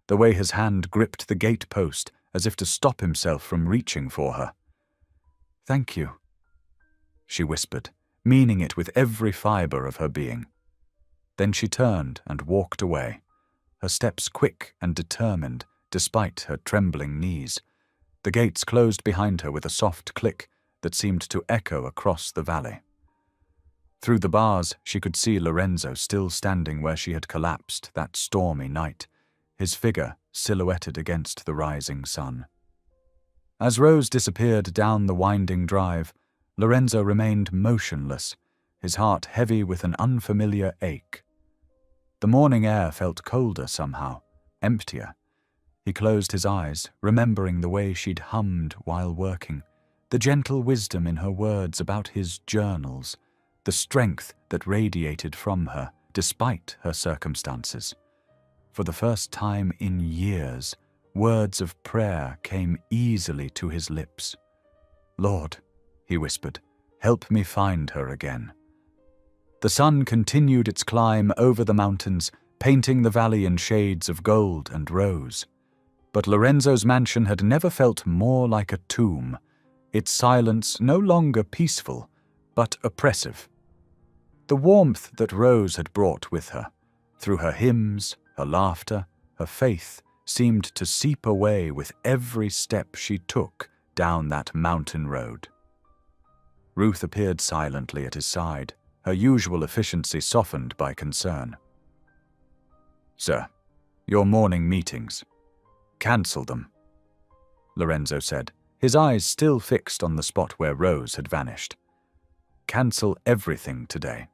the way his hand gripped the gate post as if to stop himself from reaching for her. Thank you, she whispered, meaning it with every fibre of her being. Then she turned and walked away, her steps quick and determined despite her trembling knees. The gates closed behind her with a soft click that seemed to echo across the valley. Through the bars she could see Lorenzo still standing where she had collapsed that stormy night, his figure silhouetted against the rising sun. As Rose disappeared down the winding drive, Lorenzo remained motionless, his heart heavy with an unfamiliar ache. The morning air felt colder somehow, emptier. He closed his eyes, remembering the way she'd hummed while working, the gentle wisdom in her words about his journals, the strength that radiated from her despite her circumstances. For the first time in years, words of prayer came easily to his lips. Lord, he whispered, help me find her again. The sun continued its climb over the mountains, painting the valley in shades of gold and rose. But Lorenzo's mansion had never felt more like a tomb, its silence no longer peaceful, but oppressive. The warmth that Rose had brought with her, through her hymns, her laughter, her faith, seemed to seep away with every step she took down that mountain road. Ruth appeared silently at his side, her usual efficiency softened by concern. Sir, your morning meetings. Cancel them, Lorenzo said, his eyes still fixed on the spot where Rose had vanished. Cancel everything today.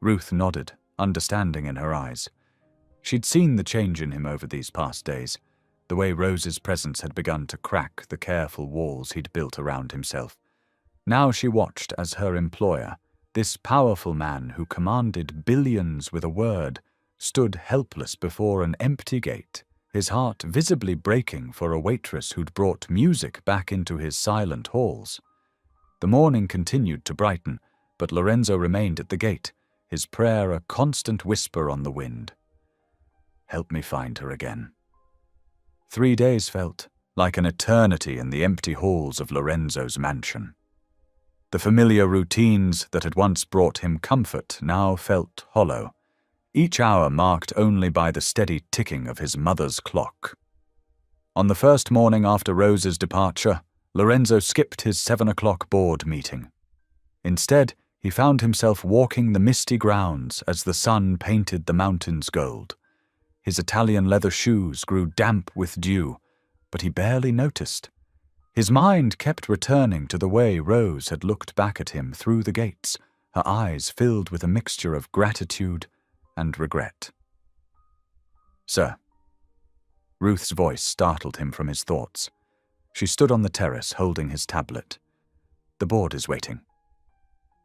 Ruth nodded, understanding in her eyes. She'd seen the change in him over these past days, the way Rose's presence had begun to crack the careful walls he'd built around himself. Now she watched as her employer, this powerful man who commanded billions with a word, stood helpless before an empty gate, his heart visibly breaking for a waitress who'd brought music back into his silent halls. The morning continued to brighten, but Lorenzo remained at the gate, his prayer a constant whisper on the wind. Help me find her again. 3 days felt like an eternity in the empty halls of Lorenzo's mansion. The familiar routines that had once brought him comfort now felt hollow, each hour marked only by the steady ticking of his mother's clock. On the first morning after Rose's departure, Lorenzo skipped his 7 o'clock board meeting. Instead, he found himself walking the misty grounds as the sun painted the mountains gold. His Italian leather shoes grew damp with dew, but he barely noticed. His mind kept returning to the way Rose had looked back at him through the gates, her eyes filled with a mixture of gratitude and regret. "Sir." Ruth's voice startled him from his thoughts. She stood on the terrace holding his tablet. "The board is waiting."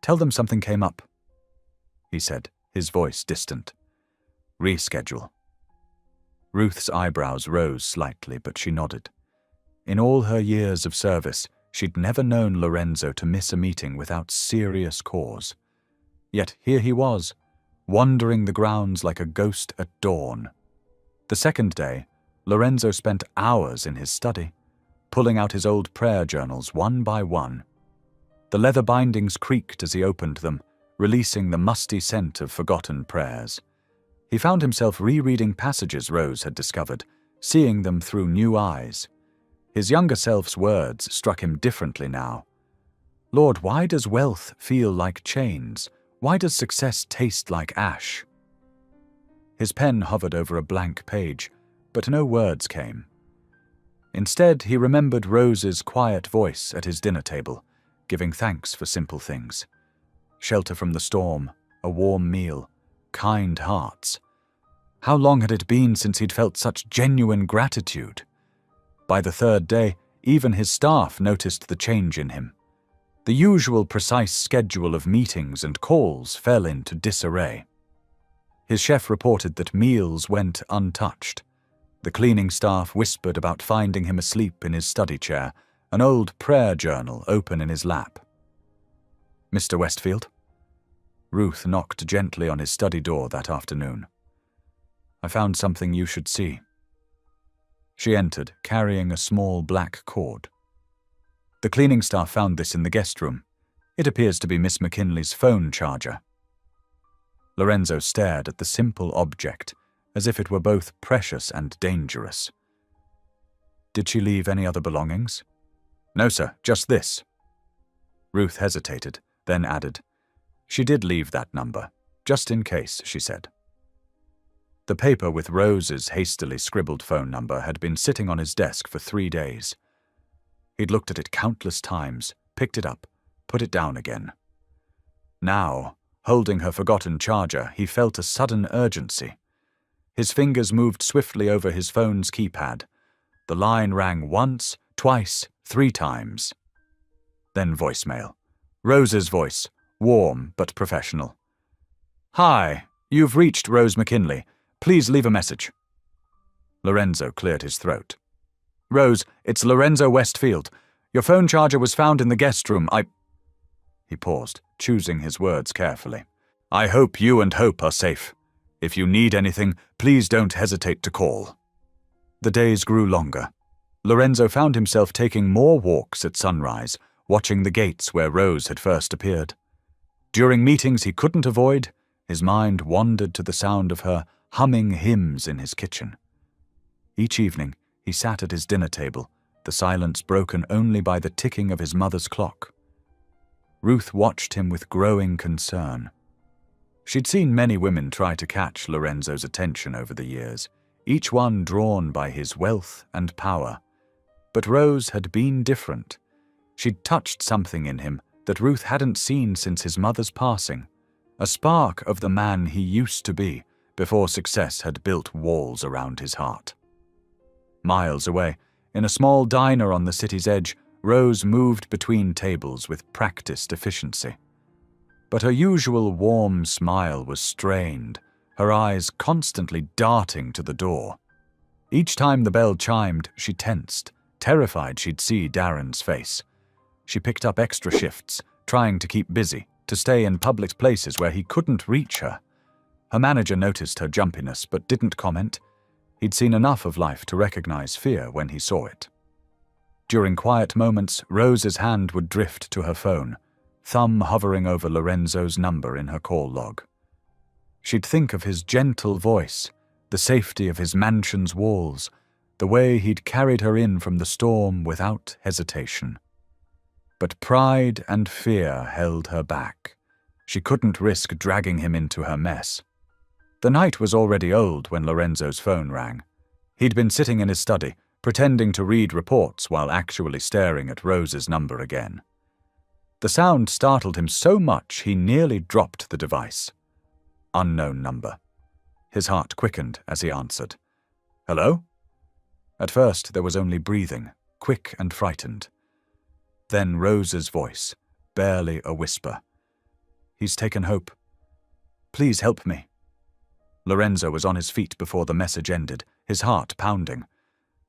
"Tell them something came up," he said, his voice distant. "Reschedule." Ruth's eyebrows rose slightly, but she nodded. In all her years of service, she'd never known Lorenzo to miss a meeting without serious cause. Yet here he was, wandering the grounds like a ghost at dawn. The second day, Lorenzo spent hours in his study, pulling out his old prayer journals one by one. The leather bindings creaked as he opened them, releasing the musty scent of forgotten prayers. He found himself rereading passages Rose had discovered, seeing them through new eyes. His younger self's words struck him differently now. "Lord, why does wealth feel like chains? Why does success taste like ash?" His pen hovered over a blank page, but no words came. Instead, he remembered Rose's quiet voice at his dinner table, giving thanks for simple things. Shelter from the storm, a warm meal, kind hearts. How long had it been since he'd felt such genuine gratitude? By the third day, even his staff noticed the change in him. The usual precise schedule of meetings and calls fell into disarray. His chef reported that meals went untouched. The cleaning staff whispered about finding him asleep in his study chair, an old prayer journal open in his lap. "Mr. Westfield?" Ruth knocked gently on his study door that afternoon. "I found something you should see." She entered, carrying a small black cord. "The cleaning staff found this in the guest room. It appears to be Miss McKinley's phone charger." Lorenzo stared at the simple object, as if it were both precious and dangerous. "Did she leave any other belongings?" "No, sir, just this." Ruth hesitated, then added, "She did leave that number, just in case," she said. The paper with Rose's hastily scribbled phone number had been sitting on his desk for 3 days. He'd looked at it countless times, picked it up, put it down again. Now, holding her forgotten charger, he felt a sudden urgency. His fingers moved swiftly over his phone's keypad. The line rang once, twice, 3 times. Then voicemail. Rose's voice, warm but professional. "Hi, you've reached Rose McKinley. Please leave a message." Lorenzo cleared his throat. "Rose, it's Lorenzo Westfield. Your phone charger was found in the guest room. He paused, choosing his words carefully. "I hope you and Hope are safe. If you need anything, please don't hesitate to call." The days grew longer. Lorenzo found himself taking more walks at sunrise, watching the gates where Rose had first appeared. During meetings he couldn't avoid, his mind wandered to the sound of her humming hymns in his kitchen. Each evening, he sat at his dinner table, the silence broken only by the ticking of his mother's clock. Ruth watched him with growing concern. She'd seen many women try to catch Lorenzo's attention over the years, each one drawn by his wealth and power. But Rose had been different. She'd touched something in him that Ruth hadn't seen since his mother's passing, a spark of the man he used to be before success had built walls around his heart. Miles away, in a small diner on the city's edge, Rose moved between tables with practiced efficiency. But her usual warm smile was strained, her eyes constantly darting to the door. Each time the bell chimed, she tensed, terrified she'd see Darren's face. She picked up extra shifts, trying to keep busy, to stay in public places where he couldn't reach her. Her manager noticed her jumpiness but didn't comment. He'd seen enough of life to recognize fear when he saw it. During quiet moments, Rose's hand would drift to her phone, thumb hovering over Lorenzo's number in her call log. She'd think of his gentle voice, the safety of his mansion's walls, the way he'd carried her in from the storm without hesitation. But pride and fear held her back. She couldn't risk dragging him into her mess. The night was already old when Lorenzo's phone rang. He'd been sitting in his study, pretending to read reports while actually staring at Rose's number again. The sound startled him so much he nearly dropped the device. Unknown number. His heart quickened as he answered. "Hello?" At first there was only breathing, quick and frightened. Then Rose's voice, barely a whisper. "He's taken Hope. Please help me." Lorenzo was on his feet before the message ended, his heart pounding.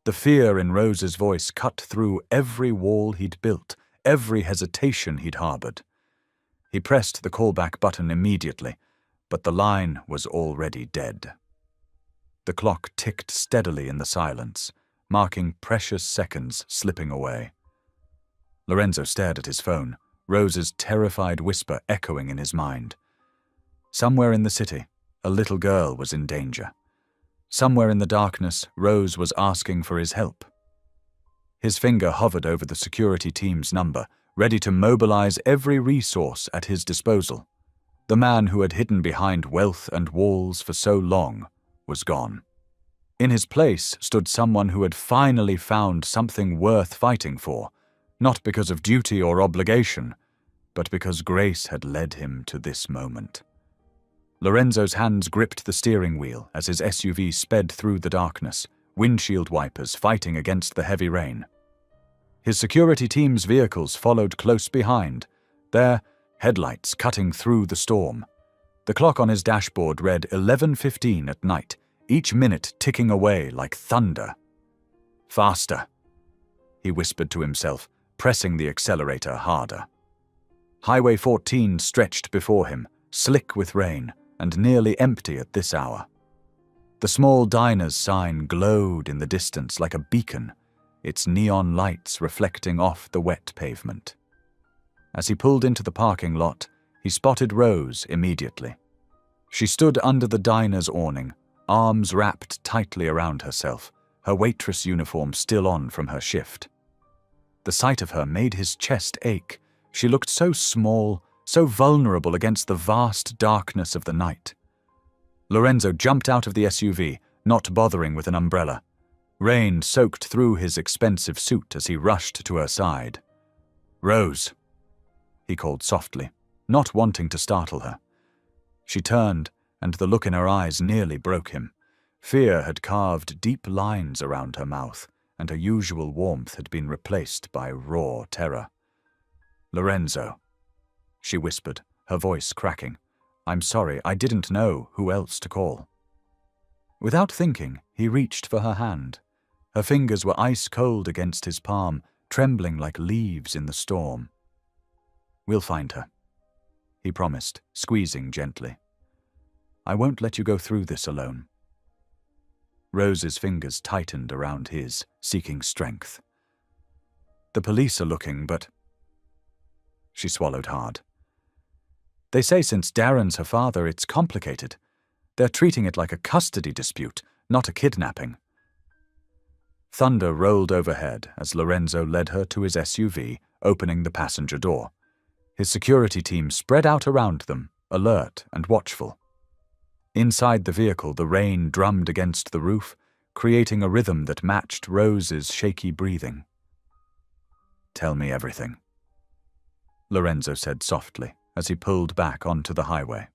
The fear in Rose's voice cut through every wall he'd built, every hesitation he'd harbored. He pressed the callback button immediately, but the line was already dead. The clock ticked steadily in the silence, marking precious seconds slipping away. Lorenzo stared at his phone, Rose's terrified whisper echoing in his mind. Somewhere in the city, a little girl was in danger. Somewhere in the darkness, Rose was asking for his help. His finger hovered over the security team's number, ready to mobilize every resource at his disposal. The man who had hidden behind wealth and walls for so long was gone. In his place stood someone who had finally found something worth fighting for, not because of duty or obligation, but because grace had led him to this moment. Lorenzo's hands gripped the steering wheel as his SUV sped through the darkness, windshield wipers fighting against the heavy rain. His security team's vehicles followed close behind, their headlights cutting through the storm. The clock on his dashboard read 11:15 at night, each minute ticking away like thunder. "Faster," he whispered to himself, pressing the accelerator harder. Highway 14 stretched before him, slick with rain, and nearly empty at this hour. The small diner's sign glowed in the distance like a beacon, its neon lights reflecting off the wet pavement. As he pulled into the parking lot, he spotted Rose immediately. She stood under the diner's awning, arms wrapped tightly around herself, her waitress uniform still on from her shift. The sight of her made his chest ache. She looked so small, so vulnerable against the vast darkness of the night. Lorenzo jumped out of the SUV, not bothering with an umbrella. Rain soaked through his expensive suit as he rushed to her side. "Rose," he called softly, not wanting to startle her. She turned, and the look in her eyes nearly broke him. Fear had carved deep lines around her mouth, and her usual warmth had been replaced by raw terror. "Lorenzo," she whispered, her voice cracking. "I'm sorry, I didn't know who else to call." Without thinking, he reached for her hand. Her fingers were ice-cold against his palm, trembling like leaves in the storm. "We'll find her," he promised, squeezing gently. "I won't let you go through this alone." Rose's fingers tightened around his, seeking strength. "The police are looking, but—" She swallowed hard. "They say since Darren's her father, it's complicated. They're treating it like a custody dispute, not a kidnapping." Thunder rolled overhead as Lorenzo led her to his SUV, opening the passenger door. His security team spread out around them, alert and watchful. Inside the vehicle, the rain drummed against the roof, creating a rhythm that matched Rose's shaky breathing. "Tell me everything," Lorenzo said softly as he pulled back onto the highway.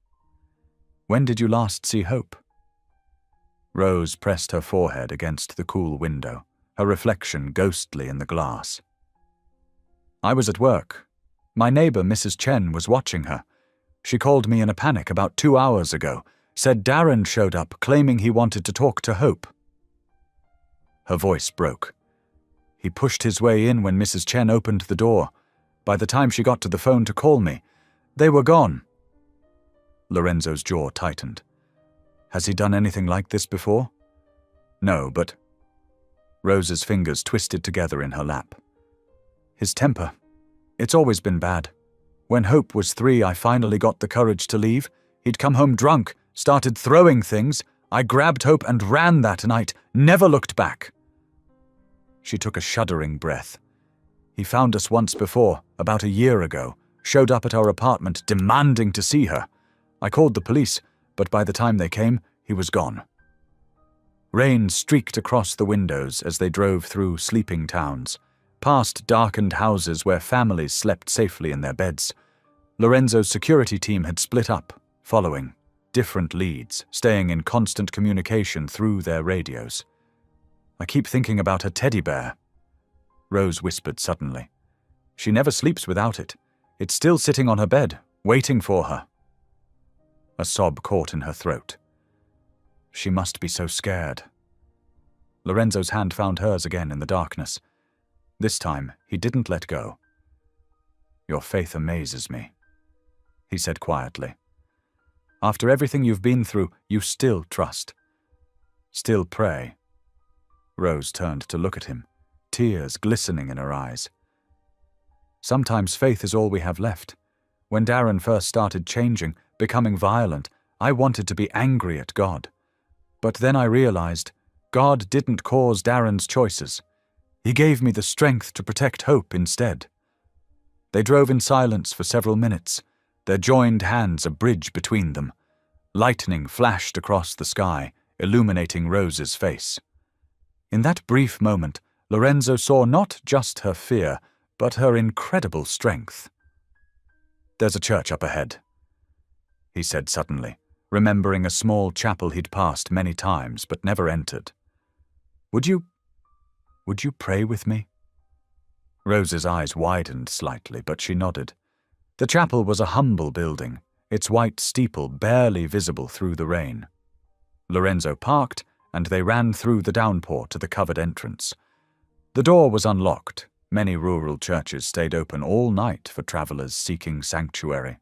"When did you last see Hope?" Rose pressed her forehead against the cool window, her reflection ghostly in the glass. "I was at work. My neighbor, Mrs. Chen, was watching her. She called me in a panic about 2 hours ago, said Darren showed up claiming he wanted to talk to Hope." Her voice broke. He pushed his way in when Mrs. Chen opened the door. By the time she got to the phone to call me, they were gone. Lorenzo's jaw tightened. Has he done anything like this before? No, but... Rose's fingers twisted together in her lap. His temper. It's always been bad. When Hope was 3, I finally got the courage to leave. He'd come home drunk, started throwing things. I grabbed Hope and ran that night, never looked back. She took a shuddering breath. He found us once before, about a year ago, showed up at our apartment demanding to see her. I called the police, but by the time they came, he was gone. Rain streaked across the windows as they drove through sleeping towns, past darkened houses where families slept safely in their beds. Lorenzo's security team had split up, following different leads, staying in constant communication through their radios. I keep thinking about her teddy bear, Rose whispered suddenly. She never sleeps without it. It's still sitting on her bed, waiting for her. A sob caught in her throat. She must be so scared. Lorenzo's hand found hers again in the darkness. This time, he didn't let go. Your faith amazes me, he said quietly. After everything you've been through, you still trust. Still pray. Rose turned to look at him, tears glistening in her eyes. Sometimes faith is all we have left. When Darren first started changing, becoming violent, I wanted to be angry at God. But then I realized God didn't cause Darren's choices. He gave me the strength to protect hope instead. They drove in silence for several minutes, their joined hands a bridge between them. Lightning flashed across the sky, illuminating Rose's face. In that brief moment, Lorenzo saw not just her fear, but her incredible strength. There's a church up ahead, he said suddenly, remembering a small chapel he'd passed many times but never entered. Would you pray with me? Rose's eyes widened slightly, but she nodded. The chapel was a humble building, its white steeple barely visible through the rain. Lorenzo parked, and they ran through the downpour to the covered entrance. The door was unlocked. Many rural churches stayed open all night for travelers seeking sanctuary.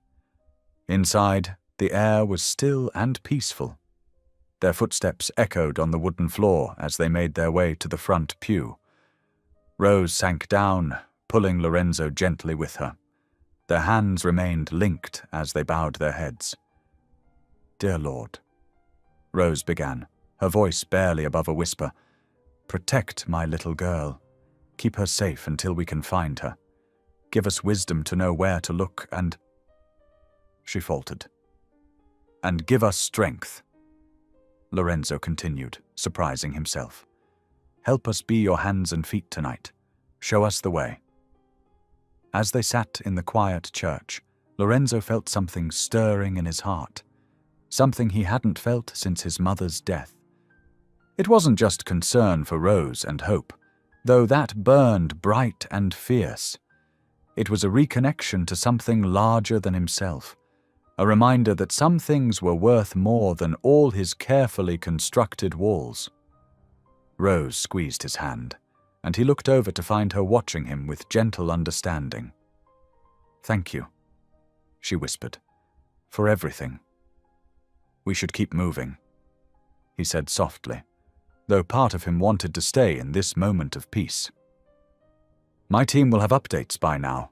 Inside, the air was still and peaceful. Their footsteps echoed on the wooden floor as they made their way to the front pew. Rose sank down, pulling Lorenzo gently with her. Their hands remained linked as they bowed their heads. Dear Lord, Rose began, her voice barely above a whisper, protect my little girl. Keep her safe until we can find her. Give us wisdom to know where to look and... She faltered. And give us strength, Lorenzo continued, surprising himself. Help us be your hands and feet tonight. Show us the way. As they sat in the quiet church, Lorenzo felt something stirring in his heart, something he hadn't felt since his mother's death. It wasn't just concern for Rose and hope, though that burned bright and fierce. It was a reconnection to something larger than himself, a reminder that some things were worth more than all his carefully constructed walls. Rose squeezed his hand, and he looked over to find her watching him with gentle understanding. Thank you, she whispered, for everything. We should keep moving, he said softly, though part of him wanted to stay in this moment of peace. My team will have updates by now.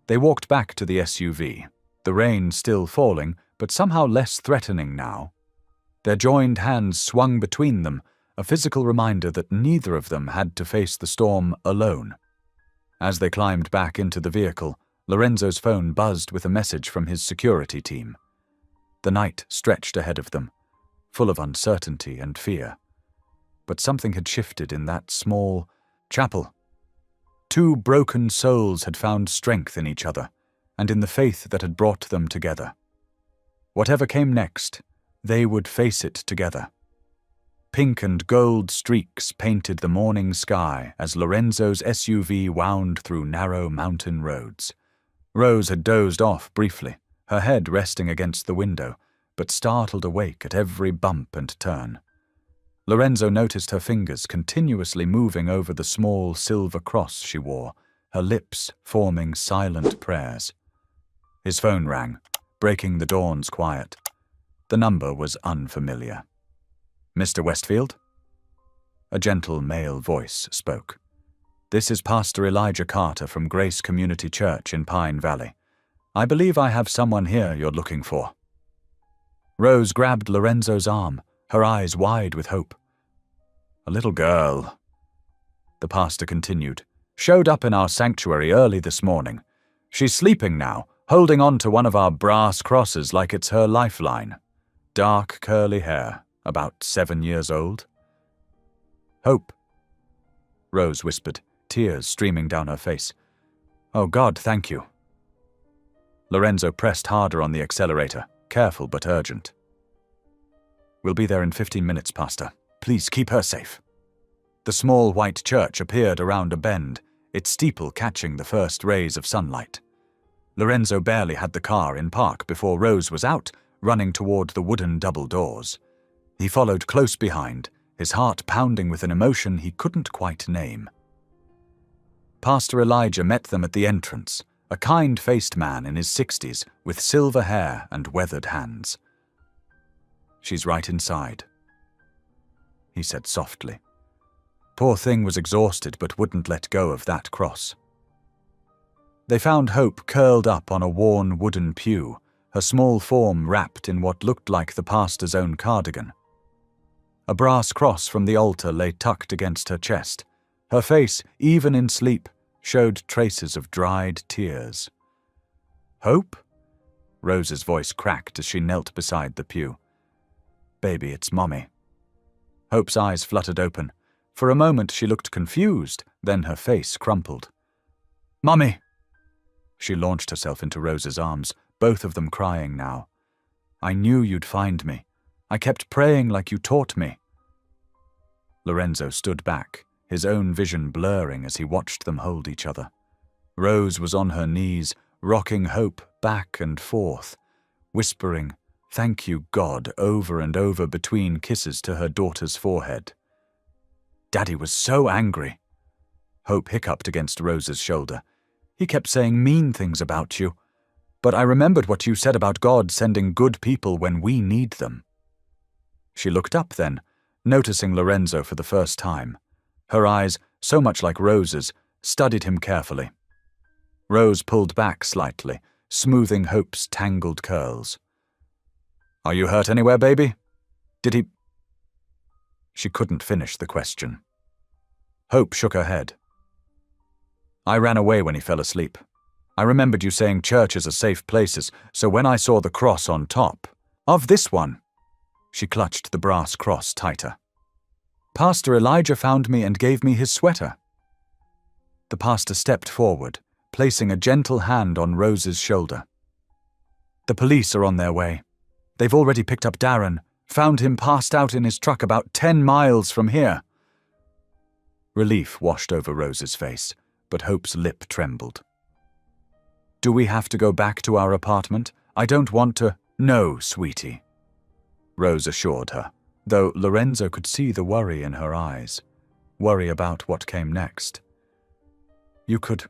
They walked back to the SUV, the rain still falling, but somehow less threatening now. Their joined hands swung between them, a physical reminder that neither of them had to face the storm alone. As they climbed back into the vehicle, Lorenzo's phone buzzed with a message from his security team. The night stretched ahead of them, full of uncertainty and fear. But something had shifted in that small chapel. Two broken souls had found strength in each other, and in the faith that had brought them together. Whatever came next, they would face it together. Pink and gold streaks painted the morning sky as Lorenzo's SUV wound through narrow mountain roads. Rose had dozed off briefly, her head resting against the window, but startled awake at every bump and turn. Lorenzo noticed her fingers continuously moving over the small silver cross she wore, her lips forming silent prayers. His phone rang, breaking the dawn's quiet. The number was unfamiliar. Mr. Westfield? A gentle male voice spoke. This is Pastor Elijah Carter from Grace Community Church in Pine Valley. I believe I have someone here you're looking for. Rose grabbed Lorenzo's arm, her eyes wide with hope. A little girl, the pastor continued, "showed up in our sanctuary early this morning. She's sleeping now, holding on to one of our brass crosses like it's her lifeline. Dark, curly hair, about 7 years old." "Hope," Rose whispered, tears streaming down her face. "Oh God, thank you." Lorenzo pressed harder on the accelerator, careful but urgent. "We'll be there in 15 minutes, Pastor. Please keep her safe." The small white church appeared around a bend, its steeple catching the first rays of sunlight. Lorenzo barely had the car in park before Rose was out, running toward the wooden double doors. He followed close behind, his heart pounding with an emotion he couldn't quite name. Pastor Elijah met them at the entrance, a kind-faced man in his 60s with silver hair and weathered hands. "She's right inside," he said softly. Poor thing was exhausted but wouldn't let go of that cross. They found Hope curled up on a worn wooden pew, her small form wrapped in what looked like the pastor's own cardigan. A brass cross from the altar lay tucked against her chest. Her face, even in sleep, showed traces of dried tears. "Hope?" Rose's voice cracked as she knelt beside the pew. "Baby, it's Mommy." Hope's eyes fluttered open. For a moment she looked confused, then her face crumpled. "Mommy!" She launched herself into Rose's arms, both of them crying now. "I knew you'd find me. I kept praying like you taught me." Lorenzo stood back, his own vision blurring as he watched them hold each other. Rose was on her knees, rocking Hope back and forth, whispering, "Thank you, God," over and over between kisses to her daughter's forehead. "Daddy was so angry." Hope hiccuped against Rose's shoulder. "He kept saying mean things about you. But I remembered what you said about God sending good people when we need them." She looked up then, noticing Lorenzo for the first time. Her eyes, so much like Rose's, studied him carefully. Rose pulled back slightly, smoothing Hope's tangled curls. "Are you hurt anywhere, baby? Did he—" She couldn't finish the question. Hope shook her head. "I ran away when he fell asleep. I remembered you saying churches are safe places, so when I saw the cross on top of this one," she clutched the brass cross tighter. "Pastor Elijah found me and gave me his sweater." The pastor stepped forward, placing a gentle hand on Rose's shoulder. "The police are on their way. They've already picked up Darren, found him passed out in his truck about 10 miles from here." Relief washed over Rose's face, but Hope's lip trembled. "Do we have to go back to our apartment? I don't want to—" "No, sweetie," Rose assured her, though Lorenzo could see the worry in her eyes, worry about what came next. "You could—"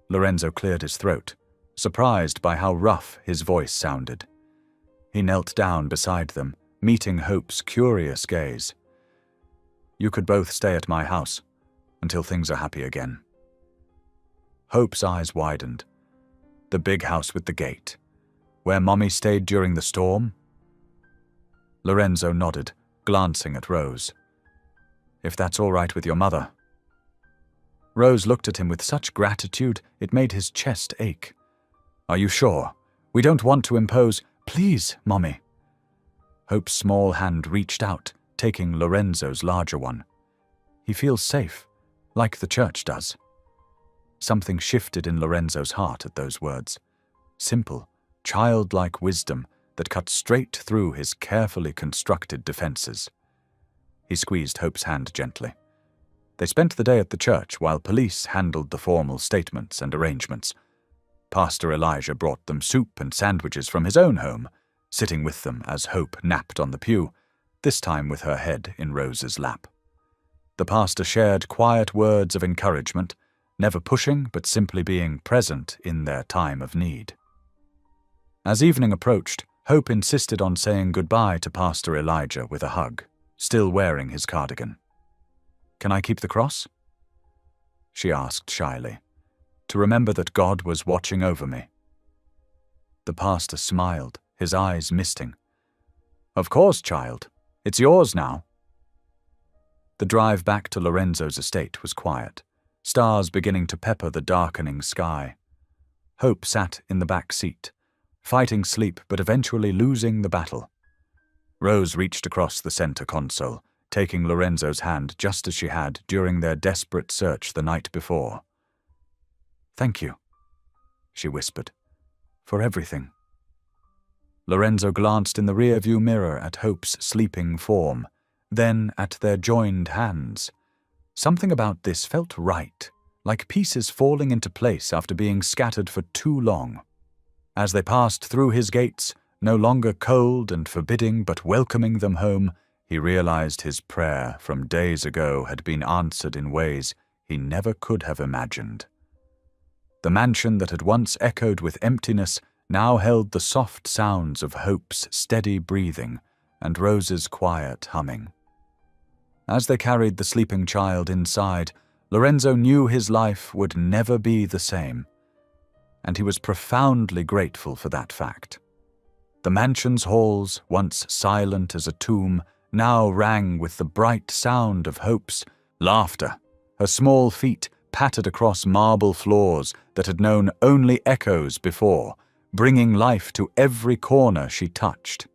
Lorenzo cleared his throat, surprised by how rough his voice sounded. He knelt down beside them, meeting Hope's curious gaze. "You could both stay at my house until things are happy again." Hope's eyes widened. The big house with the gate, where Mommy stayed during the storm? Lorenzo nodded, glancing at Rose. "If that's all right with your mother." Rose looked at him with such gratitude it made his chest ache. "Are you sure? We don't want to impose—" "Please, Mommy." Hope's small hand reached out, taking Lorenzo's larger one. "He feels safe, like the church does." Something shifted in Lorenzo's heart at those words. Simple, childlike wisdom that cut straight through his carefully constructed defenses. He squeezed Hope's hand gently. They spent the day at the church while police handled the formal statements and arrangements. Pastor Elijah brought them soup and sandwiches from his own home, sitting with them as Hope napped on the pew, this time with her head in Rose's lap. The pastor shared quiet words of encouragement, never pushing but simply being present in their time of need. As evening approached, Hope insisted on saying goodbye to Pastor Elijah with a hug, still wearing his cardigan. "Can I keep the cross?" she asked shyly, "to remember that God was watching over me." The pastor smiled, his eyes misting. "Of course, child. It's yours now." The drive back to Lorenzo's estate was quiet, stars beginning to pepper the darkening sky. Hope sat in the back seat, fighting sleep but eventually losing the battle. Rose reached across the center console, taking Lorenzo's hand just as she had during their desperate search the night before. "Thank you," she whispered, "for everything." Lorenzo glanced in the rear-view mirror at Hope's sleeping form, then at their joined hands. Something about this felt right, like pieces falling into place after being scattered for too long. As they passed through his gates, no longer cold and forbidding but welcoming them home, he realized his prayer from days ago had been answered in ways he never could have imagined. The mansion that had once echoed with emptiness now held the soft sounds of Hope's steady breathing and Rose's quiet humming. As they carried the sleeping child inside, Lorenzo knew his life would never be the same, and he was profoundly grateful for that fact. The mansion's halls, once silent as a tomb, now rang with the bright sound of Hope's laughter. Her small feet pattered across marble floors that had known only echoes before, bringing life to every corner she touched.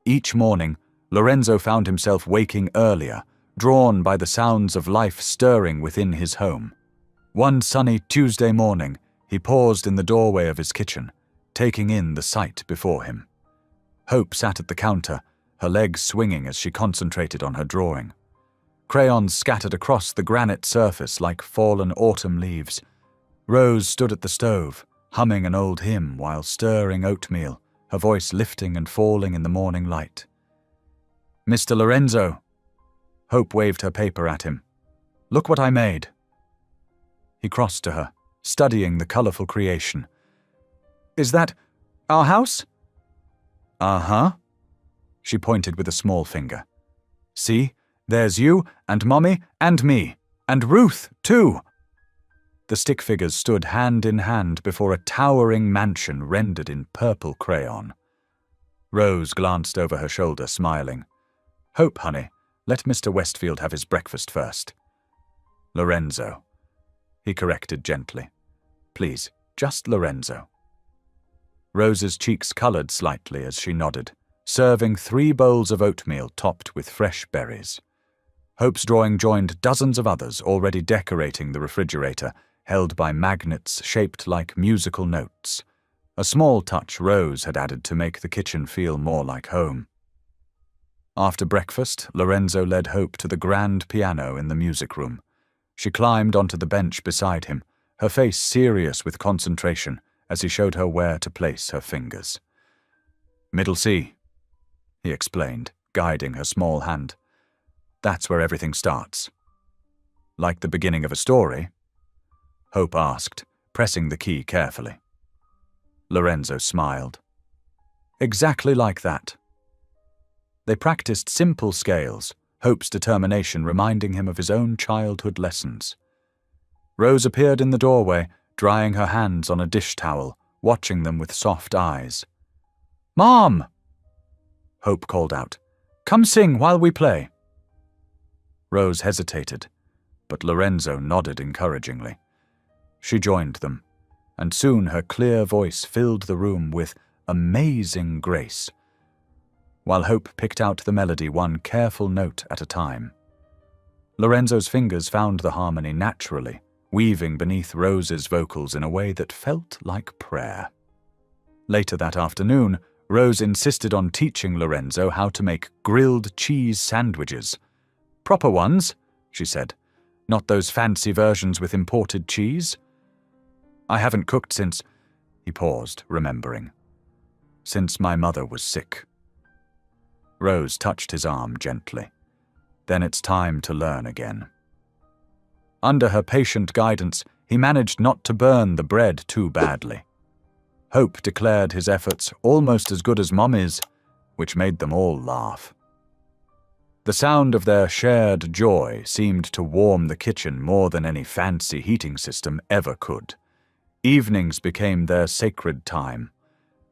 Each morning, Lorenzo found himself waking earlier, drawn by the sounds of life stirring within his home. One sunny Tuesday morning, he paused in the doorway of his kitchen, taking in the sight before him. Hope sat at the counter, her legs swinging as she concentrated on her drawing. Crayons scattered across the granite surface like fallen autumn leaves. Rose stood at the stove, humming an old hymn while stirring oatmeal, her voice lifting and falling in the morning light. "Mr. Lorenzo." Hope waved her paper at him. "Look what I made." He crossed to her, studying the colorful creation. "Is that our house?" "Uh-huh." She pointed with a small finger. "See, there's you and Mommy and me, and Ruth, too." The stick figures stood hand in hand before a towering mansion rendered in purple crayon. Rose glanced over her shoulder, smiling. "Hope, honey, let Mr. Westfield have his breakfast first." "Lorenzo," he corrected gently. "Please, just Lorenzo." Rose's cheeks colored slightly as she nodded, serving 3 bowls of oatmeal topped with fresh berries. Hope's drawing joined dozens of others already decorating the refrigerator, held by magnets shaped like musical notes. A small touch Rose had added to make the kitchen feel more like home. After breakfast, Lorenzo led Hope to the grand piano in the music room. She climbed onto the bench beside him, her face serious with concentration as he showed her where to place her fingers. "Middle C," he explained, guiding her small hand. "That's where everything starts." "Like the beginning of a story?" Hope asked, pressing the key carefully. Lorenzo smiled. "Exactly like that." They practiced simple scales, Hope's determination reminding him of his own childhood lessons. Rose appeared in the doorway, drying her hands on a dish towel, watching them with soft eyes. "Mom!" Hope called out. "Come sing while we play." Rose hesitated, but Lorenzo nodded encouragingly. She joined them, and soon her clear voice filled the room with amazing grace, while Hope picked out the melody one careful note at a time. Lorenzo's fingers found the harmony naturally, weaving beneath Rose's vocals in a way that felt like prayer. Later that afternoon, Rose insisted on teaching Lorenzo how to make grilled cheese sandwiches. "Proper ones," she said, "not those fancy versions with imported cheese." "I haven't cooked since—" He paused, remembering. "Since my mother was sick." Rose touched his arm gently. "Then it's time to learn again." Under her patient guidance, he managed not to burn the bread too badly. Hope declared his efforts almost as good as Mommy's, which made them all laugh. The sound of their shared joy seemed to warm the kitchen more than any fancy heating system ever could. Evenings became their sacred time.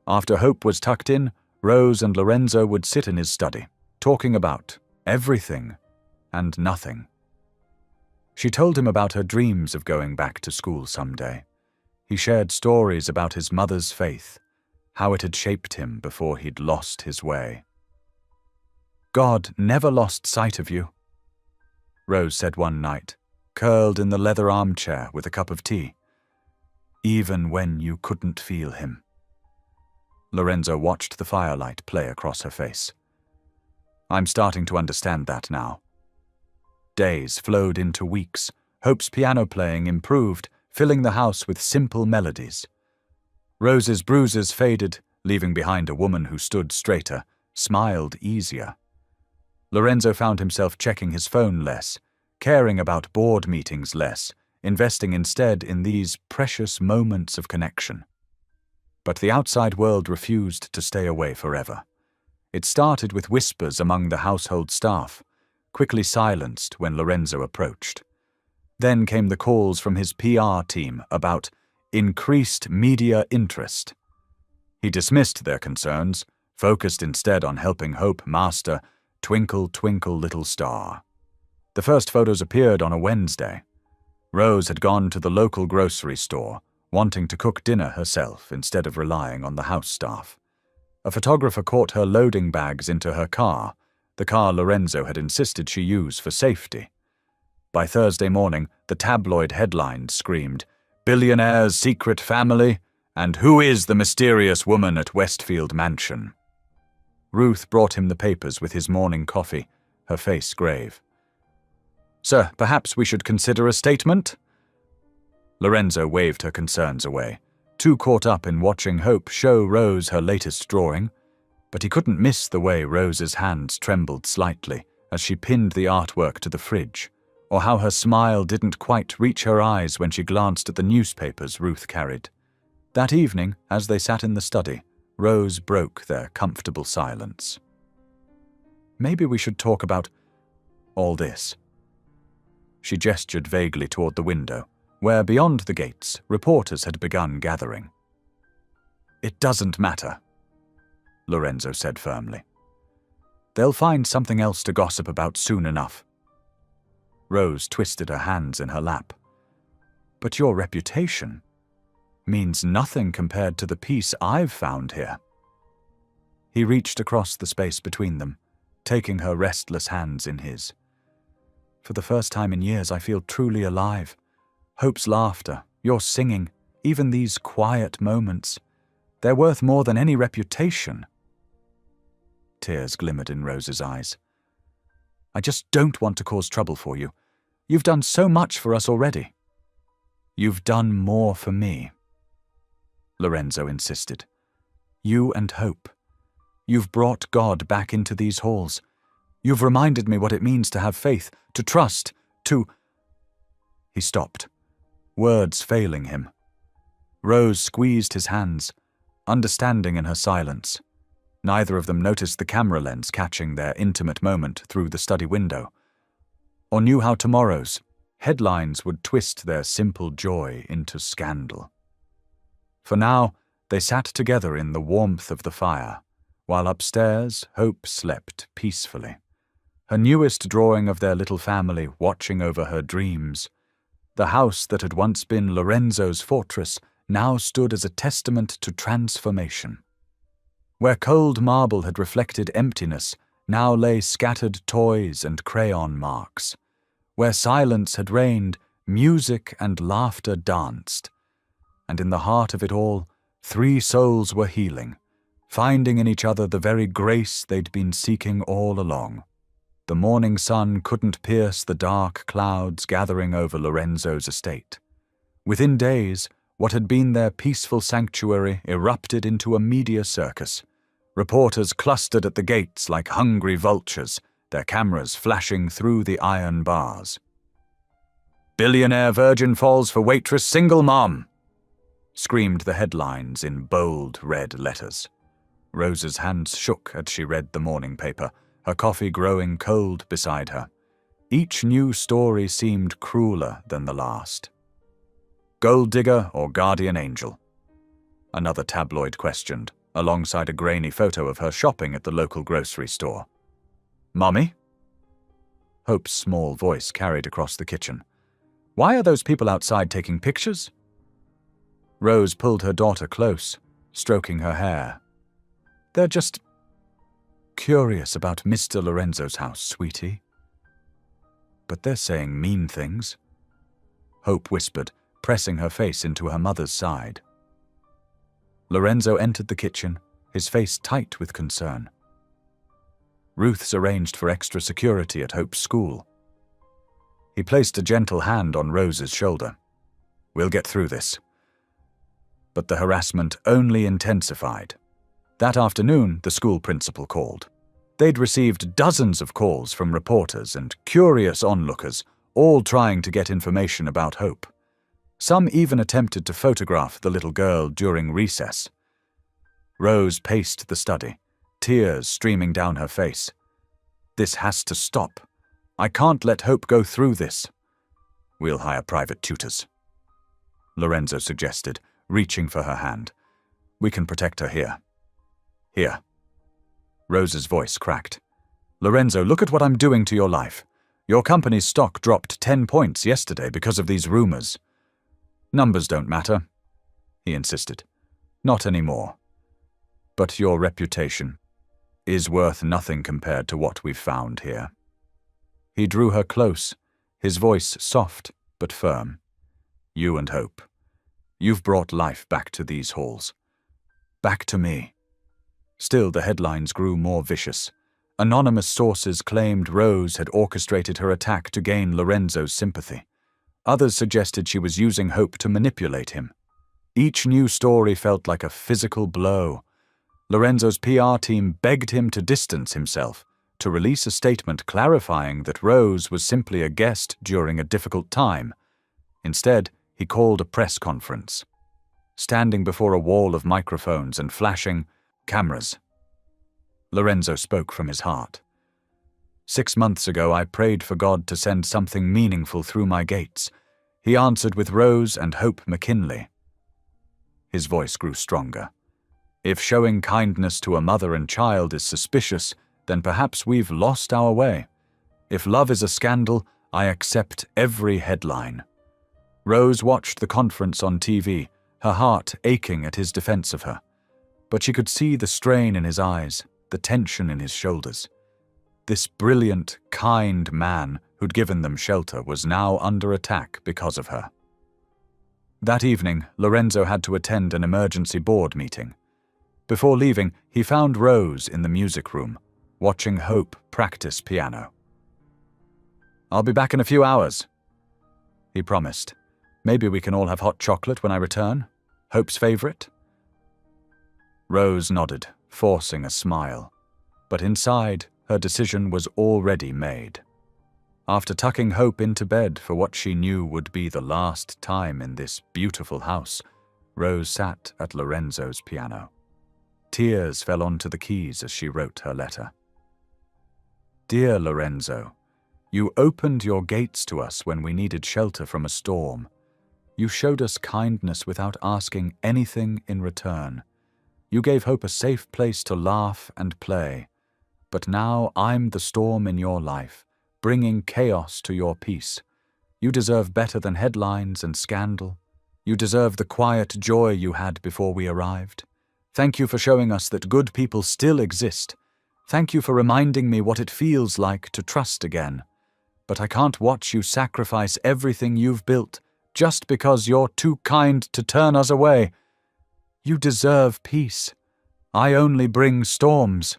After Hope was tucked in, Rose and Lorenzo would sit in his study, talking about everything. and nothing. She told him about her dreams of going back to school someday. He shared stories about his mother's faith, how it had shaped him before he'd lost his way. "God never lost sight of you," Rose said one night, curled in the leather armchair with a cup of tea. "Even when you couldn't feel him." Lorenzo watched the firelight play across her face. "I'm starting to understand that now." Days flowed into weeks. Hope's piano playing improved, filling the house with simple melodies. Rose's bruises faded, leaving behind a woman who stood straighter, smiled easier. Lorenzo found himself checking his phone less, caring about board meetings less, investing instead in these precious moments of connection. But the outside world refused to stay away forever. It started with whispers among the household staff, quickly silenced when Lorenzo approached. Then came the calls from his PR team about increased media interest. He dismissed their concerns, focused instead on helping Hope master Twinkle, Twinkle, Little Star. The first photos appeared on a Wednesday. Rose had gone to the local grocery store, wanting to cook dinner herself instead of relying on the house staff. A photographer caught her loading bags into her car, the car Lorenzo had insisted she use for safety. By Thursday morning, the tabloid headlines screamed, "Billionaire's secret family," and "Who is the mysterious woman at Westfield Mansion?" Ruth brought him the papers with his morning coffee, her face grave. "Sir, perhaps we should consider a statement?" Lorenzo waved her concerns away, too caught up in watching Hope show Rose her latest drawing, but he couldn't miss the way Rose's hands trembled slightly as she pinned the artwork to the fridge, or how her smile didn't quite reach her eyes when she glanced at the newspapers Ruth carried. That evening, as they sat in the study, Rose broke their comfortable silence. "Maybe we should talk about all this." She gestured vaguely toward the window, where beyond the gates, reporters had begun gathering. "It doesn't matter," Lorenzo said firmly. "They'll find something else to gossip about soon enough." Rose twisted her hands in her lap. "But your reputation means nothing compared to the peace I've found here." He reached across the space between them, taking her restless hands in his. "For the first time in years, I feel truly alive. Hope's laughter, your singing, even these quiet moments, they're worth more than any reputation." Tears glimmered in Rose's eyes. "I just don't want to cause trouble for you. You've done so much for us already." "You've done more for me," Lorenzo insisted. "You and Hope. You've brought God back into these halls. You've reminded me what it means to have faith, to trust, to—" He stopped, words failing him. Rose squeezed his hands, understanding in her silence. Neither of them noticed the camera lens catching their intimate moment through the study window, or knew how tomorrow's headlines would twist their simple joy into scandal. For now, they sat together in the warmth of the fire, while upstairs Hope slept peacefully, her newest drawing of their little family watching over her dreams. The house that had once been Lorenzo's fortress now stood as a testament to transformation. Where cold marble had reflected emptiness, now lay scattered toys and crayon marks. Where silence had reigned, music and laughter danced. And in the heart of it all, three souls were healing, finding in each other the very grace they'd been seeking all along. The morning sun couldn't pierce the dark clouds gathering over Lorenzo's estate. Within days, what had been their peaceful sanctuary erupted into a media circus. Reporters clustered at the gates like hungry vultures, their cameras flashing through the iron bars. "Billionaire virgin falls for Waitress single mom," screamed the headlines in bold red letters. Rose's hands shook as she read the morning paper, her coffee growing cold beside her. Each new story seemed crueler than the last. "Gold digger or guardian angel?" another tabloid questioned, alongside a grainy photo of her shopping at the local grocery store. "Mummy?" Hope's small voice carried across the kitchen. "Why are those people outside taking pictures?" Rose pulled her daughter close, stroking her hair. "They're just curious about Mr. Lorenzo's house, sweetie." "But they're saying mean things," Hope whispered, pressing her face into her mother's side. Lorenzo entered the kitchen, his face tight with concern. Ruth's arranged for extra security at Hope's school. He placed a gentle hand on Rose's shoulder. "We'll get through this." But the harassment only intensified. That afternoon, the school principal called. They'd received dozens of calls from reporters and curious onlookers, all trying to get information about Hope. Some even attempted to photograph the little girl during recess. Rose paced the study, tears streaming down her face. "This has to stop. I can't let Hope go through this." "We'll hire private tutors," Lorenzo suggested, reaching for her hand. "We can protect her here." "Here." Rose's voice cracked. "Lorenzo, look at what I'm doing to your life. Your company's stock dropped 10 points yesterday because of these rumors." "Numbers don't matter," he insisted. "Not anymore. But your reputation is worth nothing compared to what we've found here." He drew her close, his voice soft but firm. "You and Hope. You've brought life back to these halls. Back to me." Still, the headlines grew more vicious. Anonymous sources claimed Rose had orchestrated her attack to gain Lorenzo's sympathy. Others suggested she was using Hope to manipulate him. Each new story felt like a physical blow. Lorenzo's PR team begged him to distance himself, to release a statement clarifying that Rose was simply a guest during a difficult time. Instead, he called a press conference. Standing before a wall of microphones and flashing cameras, Lorenzo spoke from his heart. "6 months ago, I prayed for God to send something meaningful through my gates. He answered with Rose and Hope McKinley." His voice grew stronger. "If showing kindness to a mother and child is suspicious, then perhaps we've lost our way. If love is a scandal, I accept every headline." Rose watched the conference on TV, her heart aching at his defense of her. But she could see the strain in his eyes, the tension in his shoulders. This brilliant, kind man who'd given them shelter was now under attack because of her. That evening, Lorenzo had to attend an emergency board meeting. Before leaving, he found Rose in the music room, watching Hope practice piano. "I'll be back in a few hours," he promised. "Maybe we can all have hot chocolate when I return. Hope's favorite?" Rose nodded, forcing a smile. But inside, her decision was already made. After tucking Hope into bed for what she knew would be the last time in this beautiful house, Rose sat at Lorenzo's piano. Tears fell onto the keys as she wrote her letter. "Dear Lorenzo, you opened your gates to us when we needed shelter from a storm. You showed us kindness without asking anything in return. You gave Hope a safe place to laugh and play. But now I'm the storm in your life, bringing chaos to your peace. You deserve better than headlines and scandal. You deserve the quiet joy you had before we arrived. Thank you for showing us that good people still exist. Thank you for reminding me what it feels like to trust again. But I can't watch you sacrifice everything you've built just because you're too kind to turn us away. You deserve peace. I only bring storms."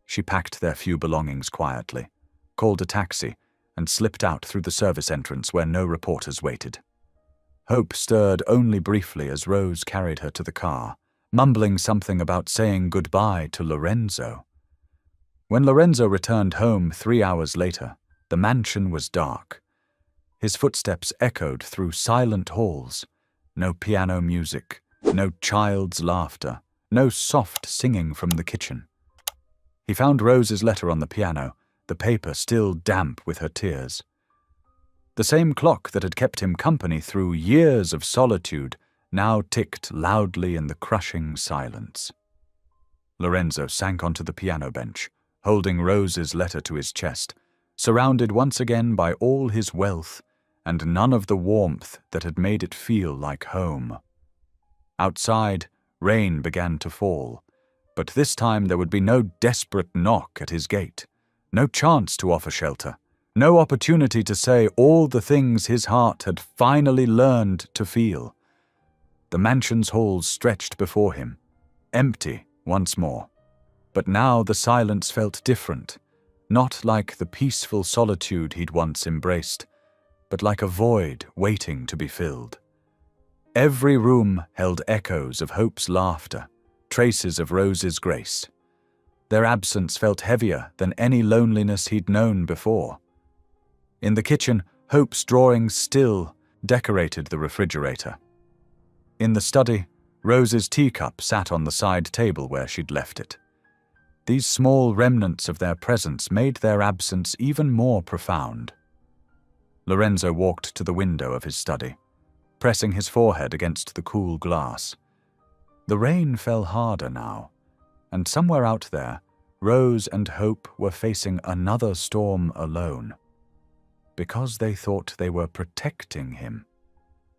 She packed their few belongings quietly, called a taxi, and slipped out through the service entrance where no reporters waited. Hope stirred only briefly as Rose carried her to the car, mumbling something about saying goodbye to Lorenzo. When Lorenzo returned home 3 hours later, the mansion was dark. His footsteps echoed through silent halls. No piano music, no child's laughter, no soft singing from the kitchen. He found Rose's letter on the piano, the paper still damp with her tears. The same clock that had kept him company through years of solitude now ticked loudly in the crushing silence. Lorenzo sank onto the piano bench, holding Rose's letter to his chest, surrounded once again by all his wealth and none of the warmth that had made it feel like home. Outside, rain began to fall, but this time there would be no desperate knock at his gate, no chance to offer shelter, no opportunity to say all the things his heart had finally learned to feel. The mansion's halls stretched before him, empty once more. But now the silence felt different, not like the peaceful solitude he'd once embraced, but like a void waiting to be filled. Every room held echoes of Hope's laughter, traces of Rose's grace. Their absence felt heavier than any loneliness he'd known before. In the kitchen, Hope's drawings still decorated the refrigerator. In the study, Rose's teacup sat on the side table where she'd left it. These small remnants of their presence made their absence even more profound. Lorenzo walked to the window of his study, pressing his forehead against the cool glass. The rain fell harder now, and somewhere out there, Rose and Hope were facing another storm alone. Because they thought they were protecting him.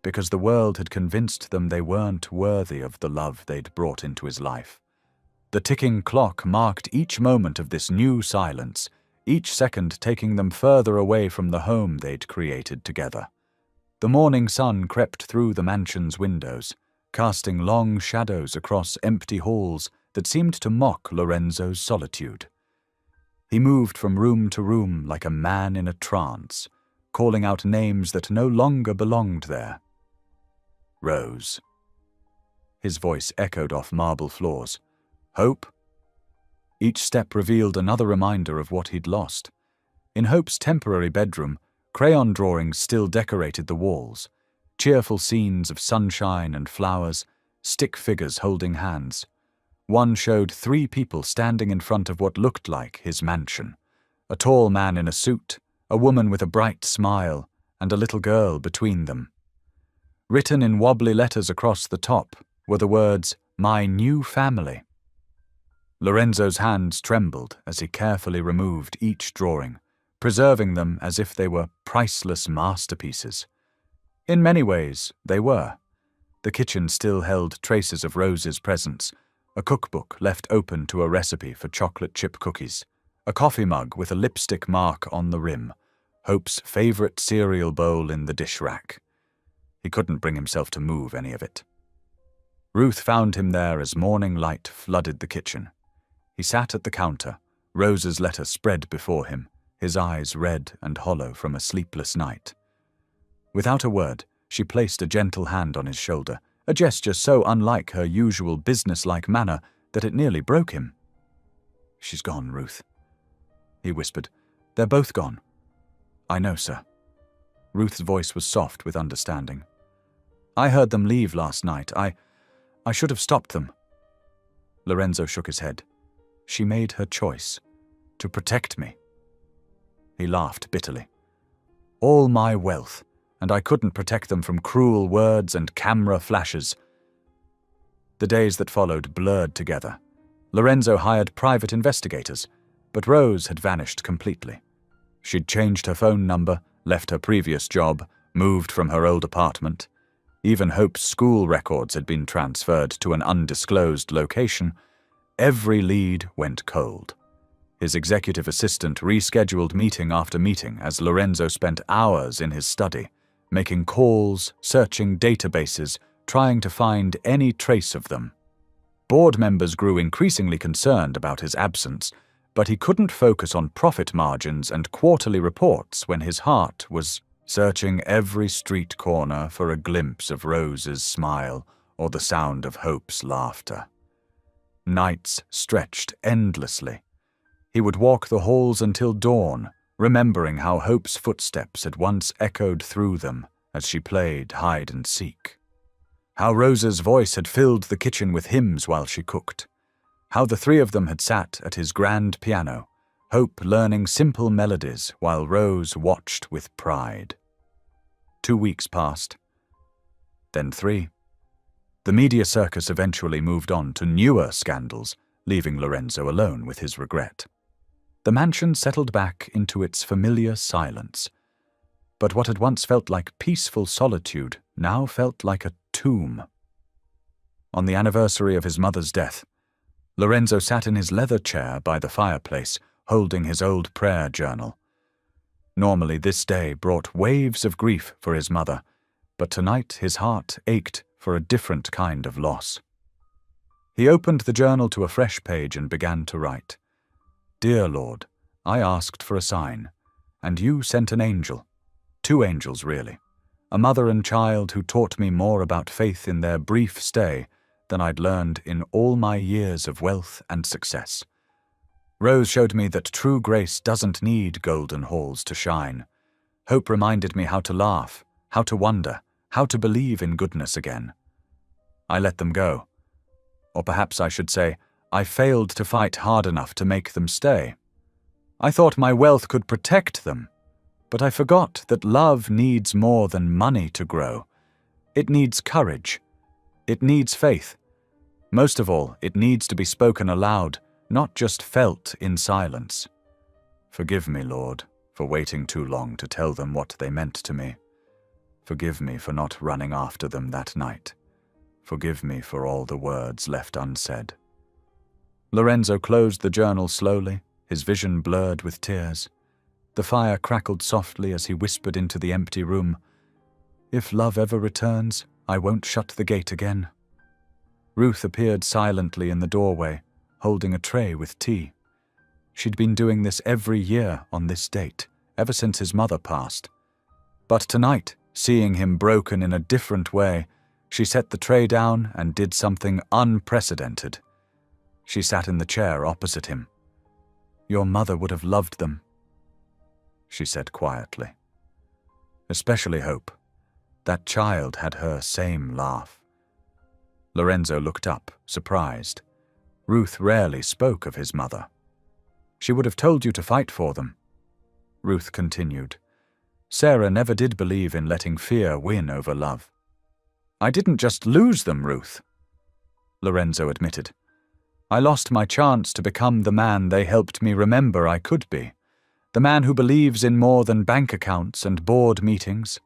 Because the world had convinced them they weren't worthy of the love they'd brought into his life. The ticking clock marked each moment of this new silence, each second taking them further away from the home they'd created together. The morning sun crept through the mansion's windows, casting long shadows across empty halls that seemed to mock Lorenzo's solitude. He moved from room to room like a man in a trance, calling out names that no longer belonged there. Rose. His voice echoed off marble floors. Hope? Each step revealed another reminder of what he'd lost. In Hope's temporary bedroom, crayon drawings still decorated the walls, cheerful scenes of sunshine and flowers, stick figures holding hands. One showed 3 people standing in front of what looked like his mansion. A tall man in a suit, a woman with a bright smile, and a little girl between them. Written in wobbly letters across the top were the words, "My new family." Lorenzo's hands trembled as he carefully removed each drawing, preserving them as if they were priceless masterpieces. In many ways, they were. The kitchen still held traces of Rose's presence, a cookbook left open to a recipe for chocolate chip cookies, a coffee mug with a lipstick mark on the rim, Hope's favorite cereal bowl in the dish rack. He couldn't bring himself to move any of it. Ruth found him there as morning light flooded the kitchen. He sat at the counter, Rose's letter spread before him, his eyes red and hollow from a sleepless night. Without a word, she placed a gentle hand on his shoulder, a gesture so unlike her usual businesslike manner that it nearly broke him. "She's gone, Ruth," he whispered. "They're both gone." "I know, sir." Ruth's voice was soft with understanding. "I heard them leave last night. I should have stopped them." Lorenzo shook his head. "She made her choice. To protect me." He laughed bitterly. "All my wealth, and I couldn't protect them from cruel words and camera flashes." The days that followed blurred together. Lorenzo hired private investigators, but Rose had vanished completely. She'd changed her phone number, left her previous job, moved from her old apartment. Even Hope's school records had been transferred to an undisclosed location. Every lead went cold. His executive assistant rescheduled meeting after meeting as Lorenzo spent hours in his study, making calls, searching databases, trying to find any trace of them. Board members grew increasingly concerned about his absence, but he couldn't focus on profit margins and quarterly reports when his heart was searching every street corner for a glimpse of Rose's smile or the sound of Hope's laughter. Nights stretched endlessly. He would walk the halls until dawn, remembering how Hope's footsteps had once echoed through them as she played hide-and-seek. How Rose's voice had filled the kitchen with hymns while she cooked. How the 3 of them had sat at his grand piano, Hope learning simple melodies while Rose watched with pride. 2 weeks passed. Then 3. The media circus eventually moved on to newer scandals, leaving Lorenzo alone with his regret. The mansion settled back into its familiar silence. But what had once felt like peaceful solitude now felt like a tomb. On the anniversary of his mother's death, Lorenzo sat in his leather chair by the fireplace, holding his old prayer journal. Normally this day brought waves of grief for his mother, but tonight his heart ached for a different kind of loss. He opened the journal to a fresh page and began to write. "Dear Lord, I asked for a sign, and you sent an angel. 2 angels, really. A mother and child who taught me more about faith in their brief stay than I'd learned in all my years of wealth and success. Rose showed me that true grace doesn't need golden halls to shine. Hope reminded me how to laugh, how to wonder, how to believe in goodness again. I let them go. Or perhaps I should say, I failed to fight hard enough to make them stay. I thought my wealth could protect them, but I forgot that love needs more than money to grow. It needs courage. It needs faith. Most of all, it needs to be spoken aloud, not just felt in silence. Forgive me, Lord, for waiting too long to tell them what they meant to me. Forgive me for not running after them that night. Forgive me for all the words left unsaid." Lorenzo closed the journal slowly, his vision blurred with tears. The fire crackled softly as he whispered into the empty room, "If love ever returns, I won't shut the gate again." Ruth appeared silently in the doorway, holding a tray with tea. She'd been doing this every year on this date, ever since his mother passed. But tonight, seeing him broken in a different way, she set the tray down and did something unprecedented. She sat in the chair opposite him. "Your mother would have loved them," she said quietly. "Especially Hope. That child had her same laugh." Lorenzo looked up, surprised. Ruth rarely spoke of his mother. "She would have told you to fight for them." Ruth continued. "Sarah never did believe in letting fear win over love." "I didn't just lose them, Ruth," Lorenzo admitted. "I lost my chance to become the man they helped me remember I could be. The man who believes in more than bank accounts and board meetings."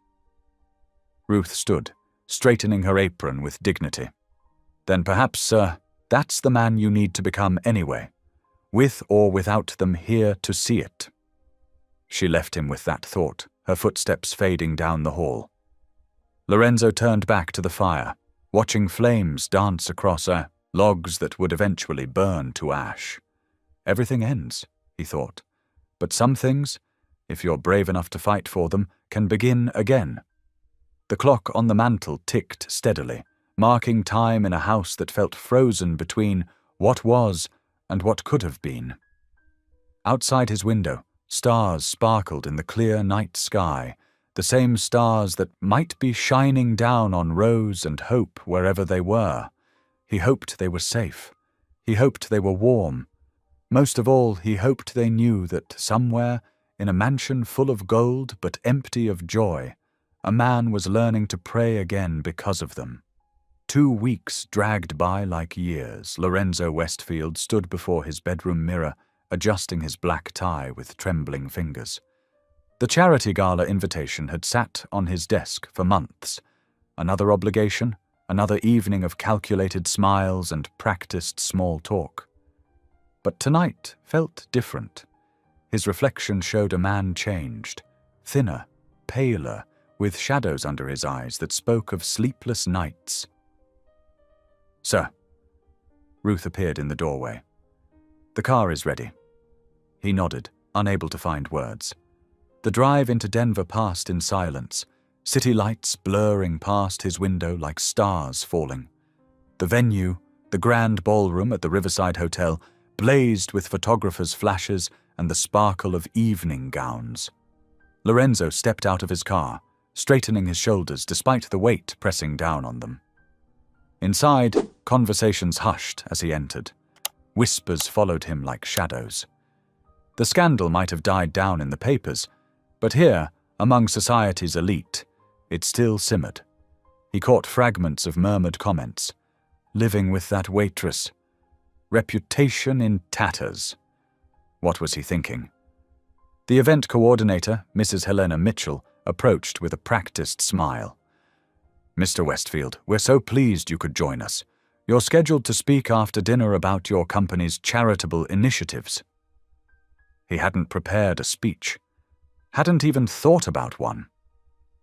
Ruth stood, straightening her apron with dignity. "Then perhaps, sir, that's the man you need to become anyway, with or without them here to see it." She left him with that thought, her footsteps fading down the hall. Lorenzo turned back to the fire, watching flames dance across logs that would eventually burn to ash. Everything ends, he thought, but some things, if you're brave enough to fight for them, can begin again. The clock on the mantel ticked steadily, marking time in a house that felt frozen between what was and what could have been. Outside his window, stars sparkled in the clear night sky, the same stars that might be shining down on Rose and Hope wherever they were. He hoped they were safe. He hoped they were warm. Most of all, he hoped they knew that somewhere, in a mansion full of gold but empty of joy, a man was learning to pray again because of them. 2 weeks dragged by like years. Lorenzo Westfield stood before his bedroom mirror, adjusting his black tie with trembling fingers. The charity gala invitation had sat on his desk for months. Another obligation, another evening of calculated smiles and practiced small talk. But tonight felt different. His reflection showed a man changed, thinner, paler, with shadows under his eyes that spoke of sleepless nights. "Sir." Ruth appeared in the doorway. "The car is ready." He nodded, unable to find words. The drive into Denver passed in silence, city lights blurring past his window like stars falling. The venue, the grand ballroom at the Riverside Hotel, blazed with photographers' flashes and the sparkle of evening gowns. Lorenzo stepped out of his car, straightening his shoulders despite the weight pressing down on them. Inside, conversations hushed as he entered. Whispers followed him like shadows. The scandal might have died down in the papers, but here, among society's elite, it still simmered. He caught fragments of murmured comments. Living with that waitress. Reputation in tatters. What was he thinking? The event coordinator, Mrs. Helena Mitchell, approached with a practiced smile. "Mr. Westfield, we're so pleased you could join us. You're scheduled to speak after dinner about your company's charitable initiatives." He hadn't prepared a speech, hadn't even thought about one.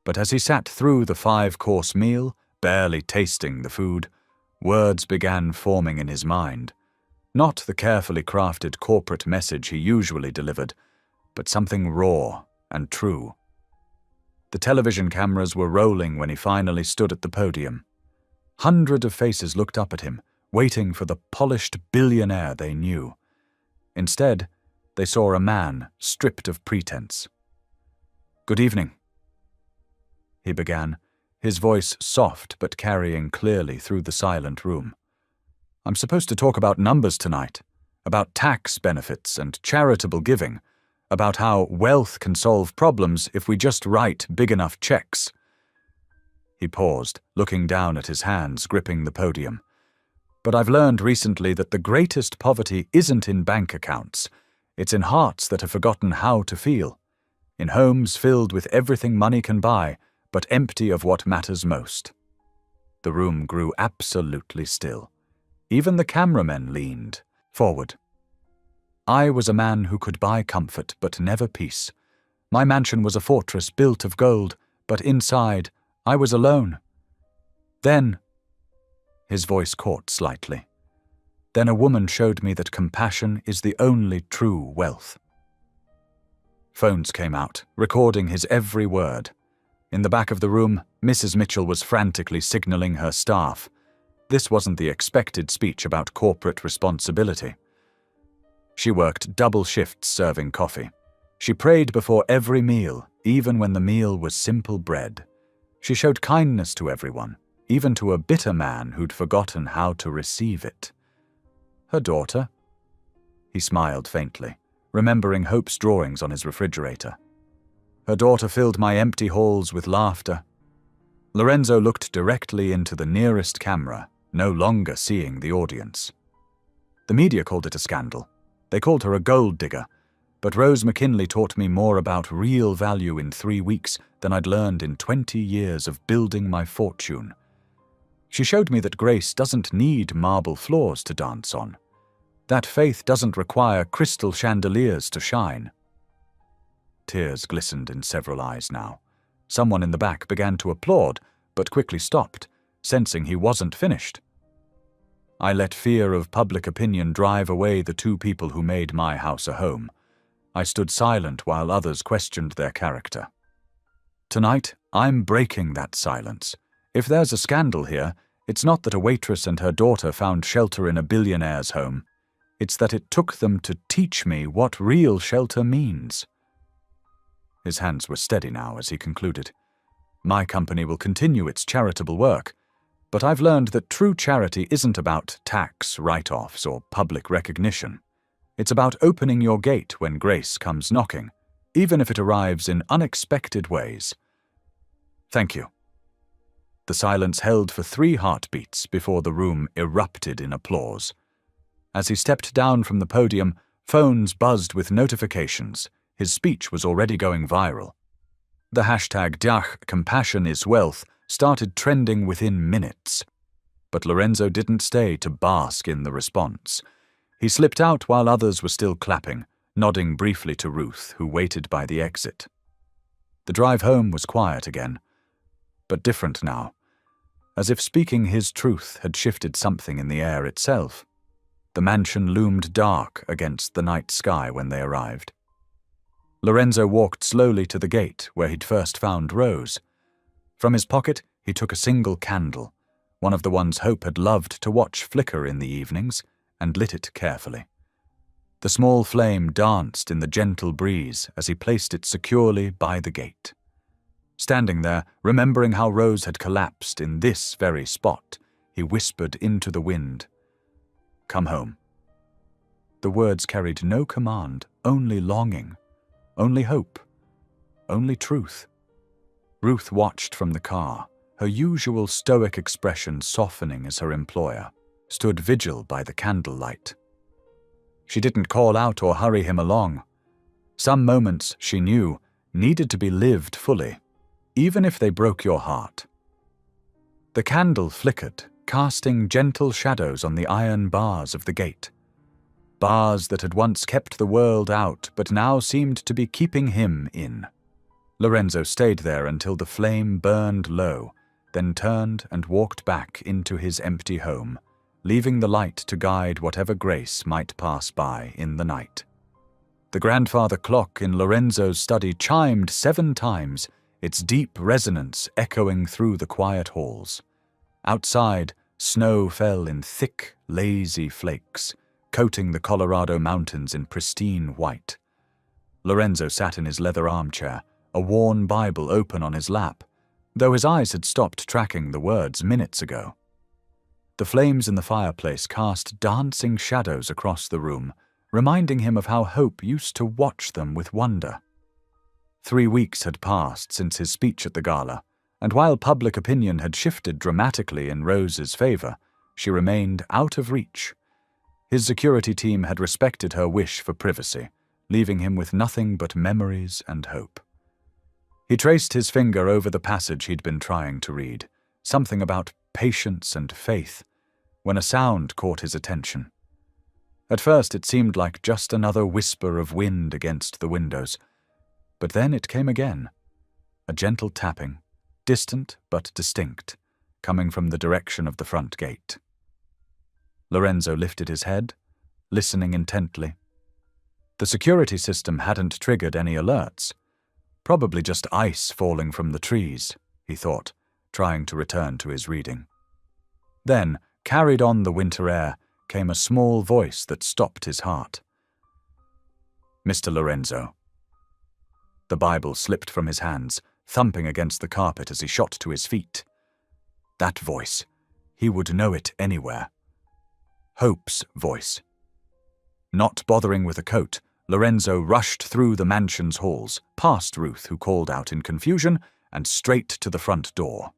But as he sat through the 5-course meal, barely tasting the food, words began forming in his mind. Not the carefully crafted corporate message he usually delivered, but something raw and true. The television cameras were rolling when he finally stood at the podium. Hundreds of faces looked up at him, waiting for the polished billionaire they knew. Instead, they saw a man stripped of pretense. "Good evening," he began, his voice soft but carrying clearly through the silent room. "I'm supposed to talk about numbers tonight, about tax benefits and charitable giving, about how wealth can solve problems if we just write big enough checks." He paused, looking down at his hands gripping the podium. "But I've learned recently that the greatest poverty isn't in bank accounts. It's in hearts that have forgotten how to feel, in homes filled with everything money can buy, but empty of what matters most." The room grew absolutely still. Even the cameramen leaned forward. "I was a man who could buy comfort but never peace. My mansion was a fortress built of gold, but inside I was alone. Then," his voice caught slightly, "then a woman showed me that compassion is the only true wealth." Phones came out, recording his every word. In the back of the room, Mrs. Mitchell was frantically signaling her staff. This wasn't the expected speech about corporate responsibility. She worked double shifts serving coffee. She prayed before every meal, even when the meal was simple bread. She showed kindness to everyone, even to a bitter man who'd forgotten how to receive it. Her daughter? He smiled faintly, remembering Hope's drawings on his refrigerator. Her daughter filled my empty halls with laughter. Lorenzo looked directly into the nearest camera, no longer seeing the audience. The media called it a scandal. They called her a gold digger, but Rose McKinley taught me more about real value in 3 weeks than I'd learned in 20 years of building my fortune. She showed me that grace doesn't need marble floors to dance on, that faith doesn't require crystal chandeliers to shine. Tears glistened in several eyes now. Someone in the back began to applaud, but quickly stopped, sensing he wasn't finished. I let fear of public opinion drive away the 2 people who made my house a home. I stood silent while others questioned their character. Tonight, I'm breaking that silence. If there's a scandal here, it's not that a waitress and her daughter found shelter in a billionaire's home. It's that it took them to teach me what real shelter means. His hands were steady now as he concluded. My company will continue its charitable work, but I've learned that true charity isn't about tax write-offs or public recognition. It's about opening your gate when grace comes knocking, even if it arrives in unexpected ways. Thank you. The silence held for 3 heartbeats before the room erupted in applause. As he stepped down from the podium, phones buzzed with notifications. His speech was already going viral. The hashtag #CompassionIsWealth started trending within minutes. But Lorenzo didn't stay to bask in the response. He slipped out while others were still clapping, nodding briefly to Ruth, who waited by the exit. The drive home was quiet again, but different now, as if speaking his truth had shifted something in the air itself. The mansion loomed dark against the night sky when they arrived. Lorenzo walked slowly to the gate where he'd first found Rose. From his pocket, he took a single candle, one of the ones Hope had loved to watch flicker in the evenings, and lit it carefully. The small flame danced in the gentle breeze as he placed it securely by the gate. Standing there, remembering how Rose had collapsed in this very spot, he whispered into the wind, "Come home." The words carried no command, only longing. Only hope. Only truth. Ruth watched from the car, her usual stoic expression softening as her employer stood vigil by the candlelight. She didn't call out or hurry him along. Some moments, she knew, needed to be lived fully, even if they broke your heart. The candle flickered, casting gentle shadows on the iron bars of the gate. Bars that had once kept the world out, but now seemed to be keeping him in. Lorenzo stayed there until the flame burned low, then turned and walked back into his empty home, leaving the light to guide whatever grace might pass by in the night. The grandfather clock in Lorenzo's study chimed 7 times, its deep resonance echoing through the quiet halls. Outside, snow fell in thick, lazy flakes, coating the Colorado mountains in pristine white. Lorenzo sat in his leather armchair, a worn Bible open on his lap, though his eyes had stopped tracking the words minutes ago. The flames in the fireplace cast dancing shadows across the room, reminding him of how Hope used to watch them with wonder. 3 weeks had passed since his speech at the gala, and while public opinion had shifted dramatically in Rose's favor, she remained out of reach. His security team had respected her wish for privacy, leaving him with nothing but memories and hope. He traced his finger over the passage he'd been trying to read, something about patience and faith, when a sound caught his attention. At first it seemed like just another whisper of wind against the windows, but then it came again, a gentle tapping, distant but distinct, coming from the direction of the front gate. Lorenzo lifted his head, listening intently. The security system hadn't triggered any alerts. Probably just ice falling from the trees, he thought, trying to return to his reading. Then, carried on the winter air, came a small voice that stopped his heart. "Mr. Lorenzo." The Bible slipped from his hands, thumping against the carpet as he shot to his feet. That voice. He would know it anywhere. Hope's voice. Not bothering with a coat, Lorenzo rushed through the mansion's halls, past Ruth, who called out in confusion, and straight to the front door.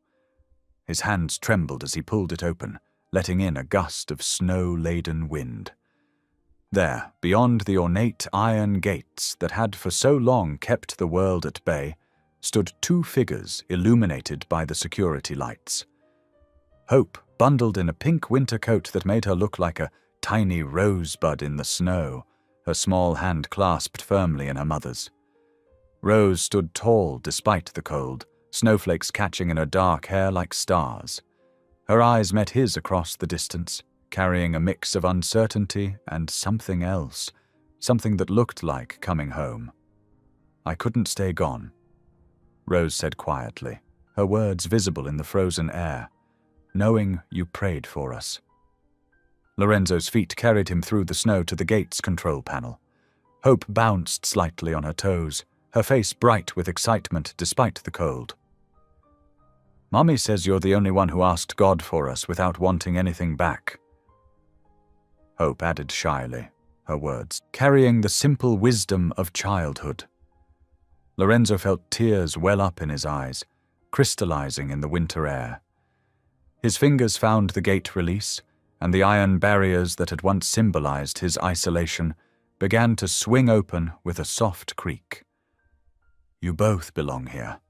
His hands trembled as he pulled it open, letting in a gust of snow-laden wind. There, beyond the ornate iron gates that had for so long kept the world at bay, stood 2 figures illuminated by the security lights. Hope, bundled in a pink winter coat that made her look like a tiny rosebud in the snow, her small hand clasped firmly in her mother's. Rose stood tall despite the cold, snowflakes catching in her dark hair like stars. Her eyes met his across the distance, carrying a mix of uncertainty and something else, something that looked like coming home. "I couldn't stay gone," Rose said quietly, her words visible in the frozen air. "Knowing you prayed for us." Lorenzo's feet carried him through the snow to the gate's control panel. Hope bounced slightly on her toes, her face bright with excitement despite the cold. "Mommy says you're the only one who asked God for us without wanting anything back," Hope added shyly, her words carrying the simple wisdom of childhood. Lorenzo felt tears well up in his eyes, crystallizing in the winter air. His fingers found the gate release, and the iron barriers that had once symbolized his isolation began to swing open with a soft creak. "You both belong here,"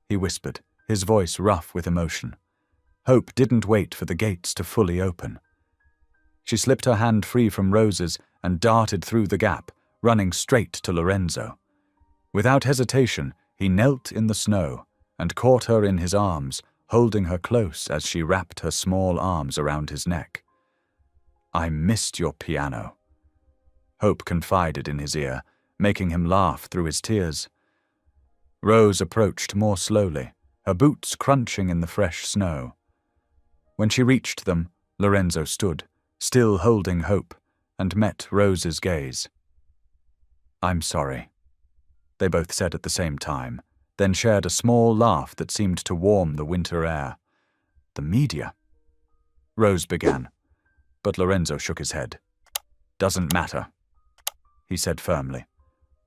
he whispered, his voice rough with emotion. Hope didn't wait for the gates to fully open. She slipped her hand free from Rose's and darted through the gap, running straight to Lorenzo. Without hesitation, he knelt in the snow and caught her in his arms, holding her close as she wrapped her small arms around his neck. "I missed your piano," Hope confided in his ear, making him laugh through his tears. Rose approached more slowly, her boots crunching in the fresh snow. When she reached them, Lorenzo stood, still holding Hope, and met Rose's gaze. "I'm sorry," they both said at the same time, then shared a small laugh that seemed to warm the winter air. "The media," Rose began, but Lorenzo shook his head. "Doesn't matter," he said firmly.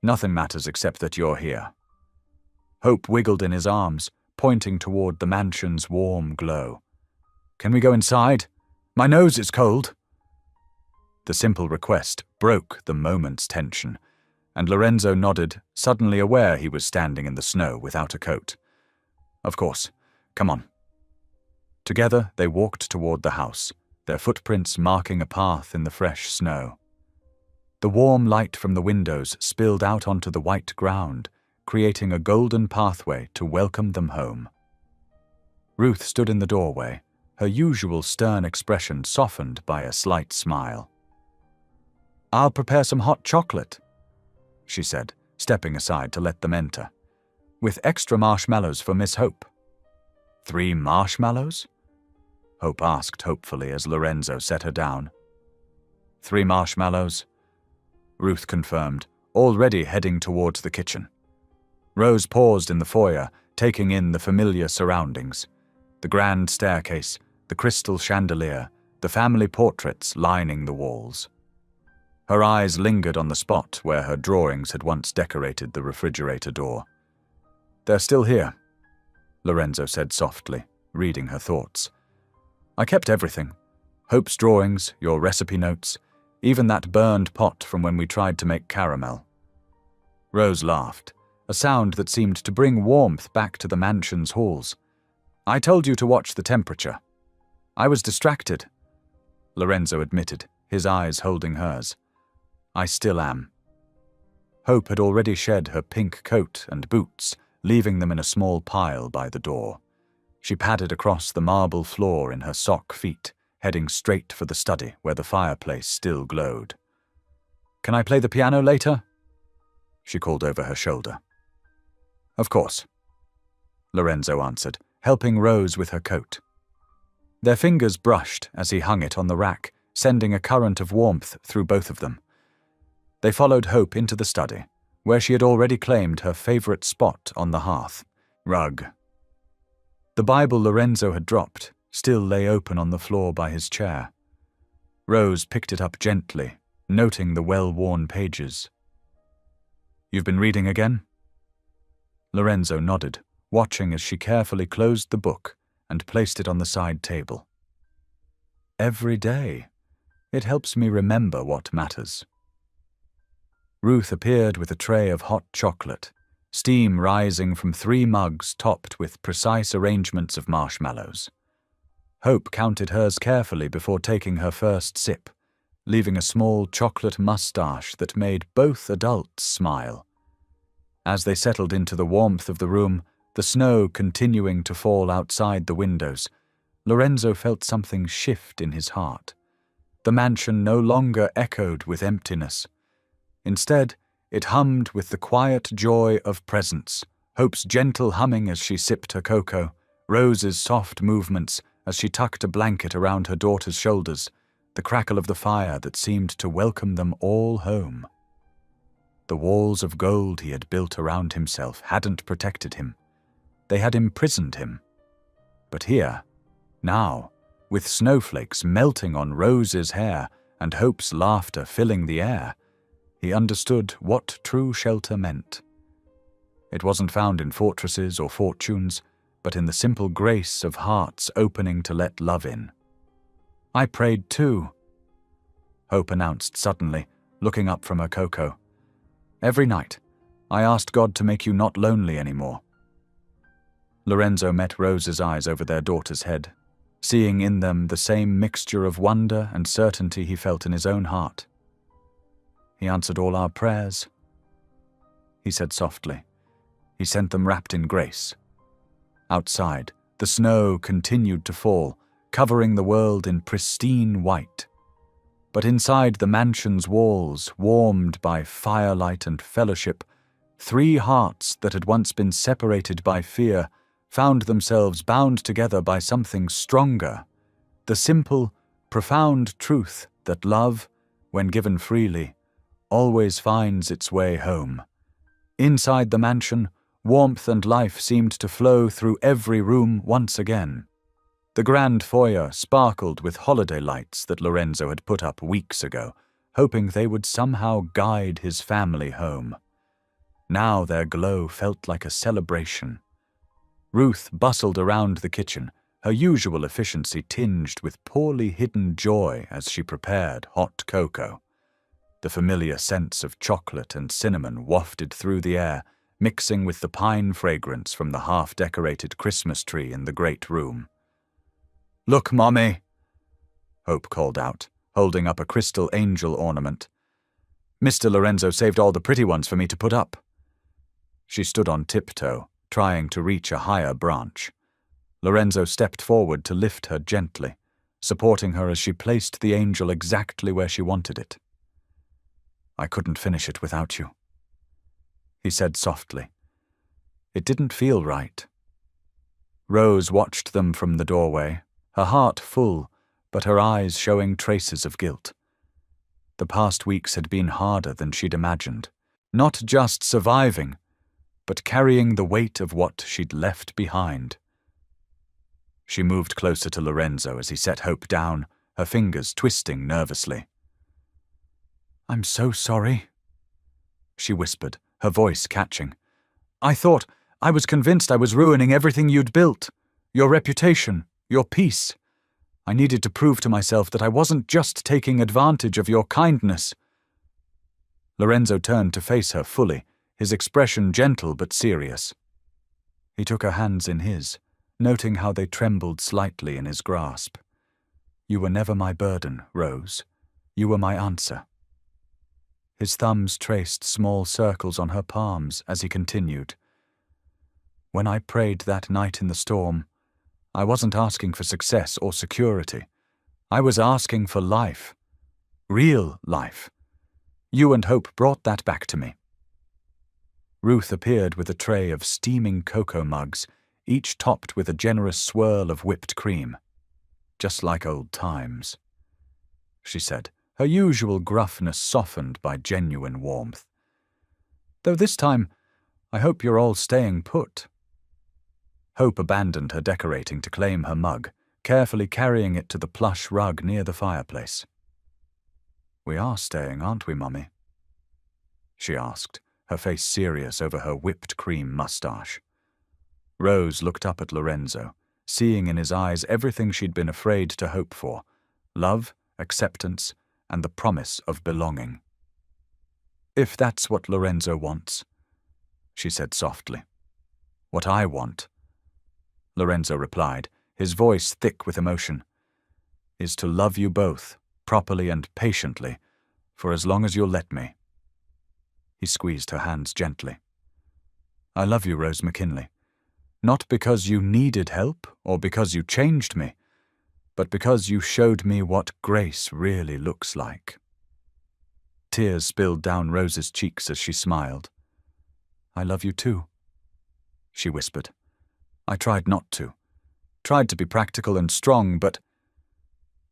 "Nothing matters except that you're here." Hope wiggled in his arms, pointing toward the mansion's warm glow. "Can we go inside? My nose is cold." The simple request broke the moment's tension, and Lorenzo nodded, suddenly aware he was standing in the snow without a coat. Of course. Come on. Together they walked toward the house, their footprints marking a path in the fresh snow. The warm light from the windows spilled out onto the white ground, creating a golden pathway to welcome them home. Ruth stood in the doorway, her usual stern expression softened by a slight smile. "I'll prepare some hot chocolate," she said, stepping aside to let them enter, "with extra marshmallows for Miss Hope." "3 marshmallows?" Hope asked hopefully as Lorenzo set her down. "3 marshmallows," Ruth confirmed, already heading towards the kitchen. Rose paused in the foyer, taking in the familiar surroundings. The grand staircase, the crystal chandelier, the family portraits lining the walls. Her eyes lingered on the spot where her drawings had once decorated the refrigerator door. "They're still here," Lorenzo said softly, reading her thoughts. "I kept everything. Hope's drawings, your recipe notes, even that burned pot from when we tried to make caramel." Rose laughed, a sound that seemed to bring warmth back to the mansion's halls. "I told you to watch the temperature." "I was distracted," Lorenzo admitted, his eyes holding hers. "I still am." Hope had already shed her pink coat and boots, leaving them in a small pile by the door. She padded across the marble floor in her sock feet, heading straight for the study where the fireplace still glowed. "Can I play the piano later?" she called over her shoulder. "Of course," Lorenzo answered, helping Rose with her coat. Their fingers brushed as he hung it on the rack, sending a current of warmth through both of them. They followed Hope into the study, where she had already claimed her favorite spot on the hearth. Rug. The Bible Lorenzo had dropped still lay open on the floor by his chair. Rose picked it up gently, noting the well-worn pages. "You've been reading again?" Lorenzo nodded, watching as she carefully closed the book and placed it on the side table. "Every day. It helps me remember what matters." Ruth appeared with a tray of hot chocolate, steam rising from 3 mugs topped with precise arrangements of marshmallows. Hope counted hers carefully before taking her first sip, leaving a small chocolate mustache that made both adults smile. As they settled into the warmth of the room, the snow continuing to fall outside the windows, Lorenzo felt something shift in his heart. The mansion no longer echoed with emptiness. Instead, it hummed with the quiet joy of presence, Hope's gentle humming as she sipped her cocoa, Rose's soft movements as she tucked a blanket around her daughter's shoulders, the crackle of the fire that seemed to welcome them all home. The walls of gold he had built around himself hadn't protected him. They had imprisoned him. But here, now, with snowflakes melting on Rose's hair and Hope's laughter filling the air, he understood what true shelter meant. It wasn't found in fortresses or fortunes, but in the simple grace of hearts opening to let love in. "I prayed too," Hope announced suddenly, looking up from her cocoa. "Every night, I asked God to make you not lonely anymore." Lorenzo met Rose's eyes over their daughter's head, seeing in them the same mixture of wonder and certainty he felt in his own heart. "He answered all our prayers," he said softly. "He sent them wrapped in grace." Outside, the snow continued to fall, covering the world in pristine white. But inside the mansion's walls, warmed by firelight and fellowship, 3 hearts that had once been separated by fear found themselves bound together by something stronger, the simple, profound truth that love, when given freely, always finds its way home. Inside the mansion, warmth and life seemed to flow through every room once again. The grand foyer sparkled with holiday lights that Lorenzo had put up weeks ago, hoping they would somehow guide his family home. Now their glow felt like a celebration. Ruth bustled around the kitchen, her usual efficiency tinged with poorly hidden joy as she prepared hot cocoa. The familiar scents of chocolate and cinnamon wafted through the air, mixing with the pine fragrance from the half-decorated Christmas tree in the great room. "Look, Mommy," Hope called out, holding up a crystal angel ornament. "Mr. Lorenzo saved all the pretty ones for me to put up." She stood on tiptoe, trying to reach a higher branch. Lorenzo stepped forward to lift her gently, supporting her as she placed the angel exactly where she wanted it. "I couldn't finish it without you," he said softly. It didn't feel right. Rose watched them from the doorway, her heart full, but her eyes showing traces of guilt. The past weeks had been harder than she'd imagined, not just surviving, but carrying the weight of what she'd left behind. She moved closer to Lorenzo as he set Hope down, her fingers twisting nervously. "I'm so sorry," she whispered, her voice catching. I was convinced I was ruining everything you'd built, your reputation, your peace. I needed to prove to myself that I wasn't just taking advantage of your kindness." Lorenzo turned to face her fully, his expression gentle but serious. He took her hands in his, noting how they trembled slightly in his grasp. "You were never my burden, Rose. You were my answer." His thumbs traced small circles on her palms as he continued. "When I prayed that night in the storm, I wasn't asking for success or security. I was asking for life. Real life. You and Hope brought that back to me." Ruth appeared with a tray of steaming cocoa mugs, each topped with a generous swirl of whipped cream. "Just like old times," she said, her usual gruffness softened by genuine warmth. "Though this time, I hope you're all staying put." Hope abandoned her decorating to claim her mug, carefully carrying it to the plush rug near the fireplace. "We are staying, aren't we, Mummy?" she asked, her face serious over her whipped cream mustache. Rose looked up at Lorenzo, seeing in his eyes everything she'd been afraid to hope for: love, acceptance, and the promise of belonging. "If that's what Lorenzo wants," she said softly. "What I want," Lorenzo replied, his voice thick with emotion, "is to love you both, properly and patiently, for as long as you'll let me." He squeezed her hands gently. "I love you, Rose McKinley. Not because you needed help or because you changed me, but because you showed me what grace really looks like." Tears spilled down Rose's cheeks as she smiled. "I love you too," she whispered. "I tried not to. Tried to be practical and strong, but—"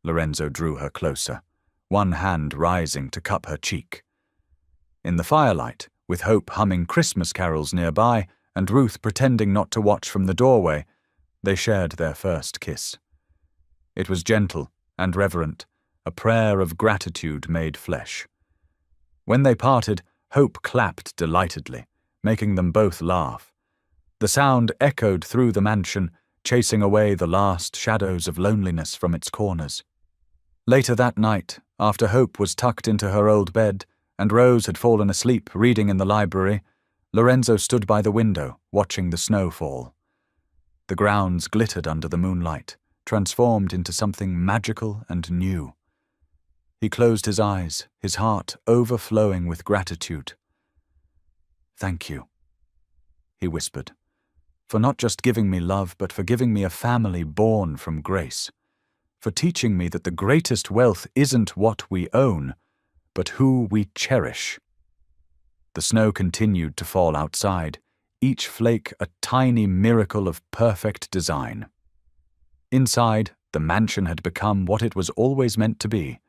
Lorenzo drew her closer, one hand rising to cup her cheek. In the firelight, with Hope humming Christmas carols nearby and Ruth pretending not to watch from the doorway, they shared their first kiss. It was gentle and reverent, a prayer of gratitude made flesh. When they parted, Hope clapped delightedly, making them both laugh. The sound echoed through the mansion, chasing away the last shadows of loneliness from its corners. Later that night, after Hope was tucked into her old bed and Rose had fallen asleep reading in the library, Lorenzo stood by the window, watching the snow fall. The grounds glittered under the moonlight, transformed into something magical and new. He closed his eyes, his heart overflowing with gratitude. "Thank you," he whispered, "for not just giving me love, but for giving me a family born from grace, for teaching me that the greatest wealth isn't what we own, but who we cherish." The snow continued to fall outside, each flake a tiny miracle of perfect design. Inside, the mansion had become what it was always meant to be,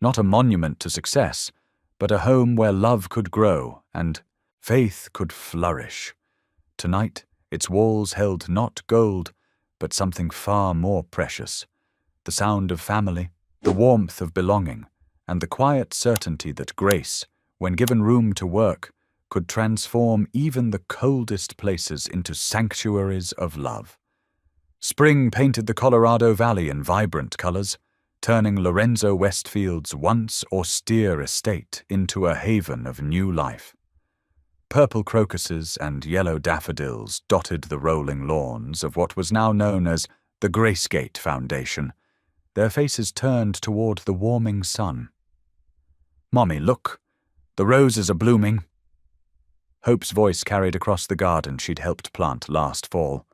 not a monument to success, but a home where love could grow and faith could flourish. Tonight, its walls held not gold, but something far more precious: the sound of family, the warmth of belonging, and the quiet certainty that grace, when given room to work, could transform even the coldest places into sanctuaries of love. Spring painted the Colorado Valley in vibrant colors. turning Lorenzo Westfield's once austere estate into a haven of new life. Purple crocuses and yellow daffodils dotted the rolling lawns of what was now known as the Gracegate Foundation, their faces turned toward the warming sun. "Mommy, look! The roses are blooming." Hope's voice carried across the garden she'd helped plant last fall.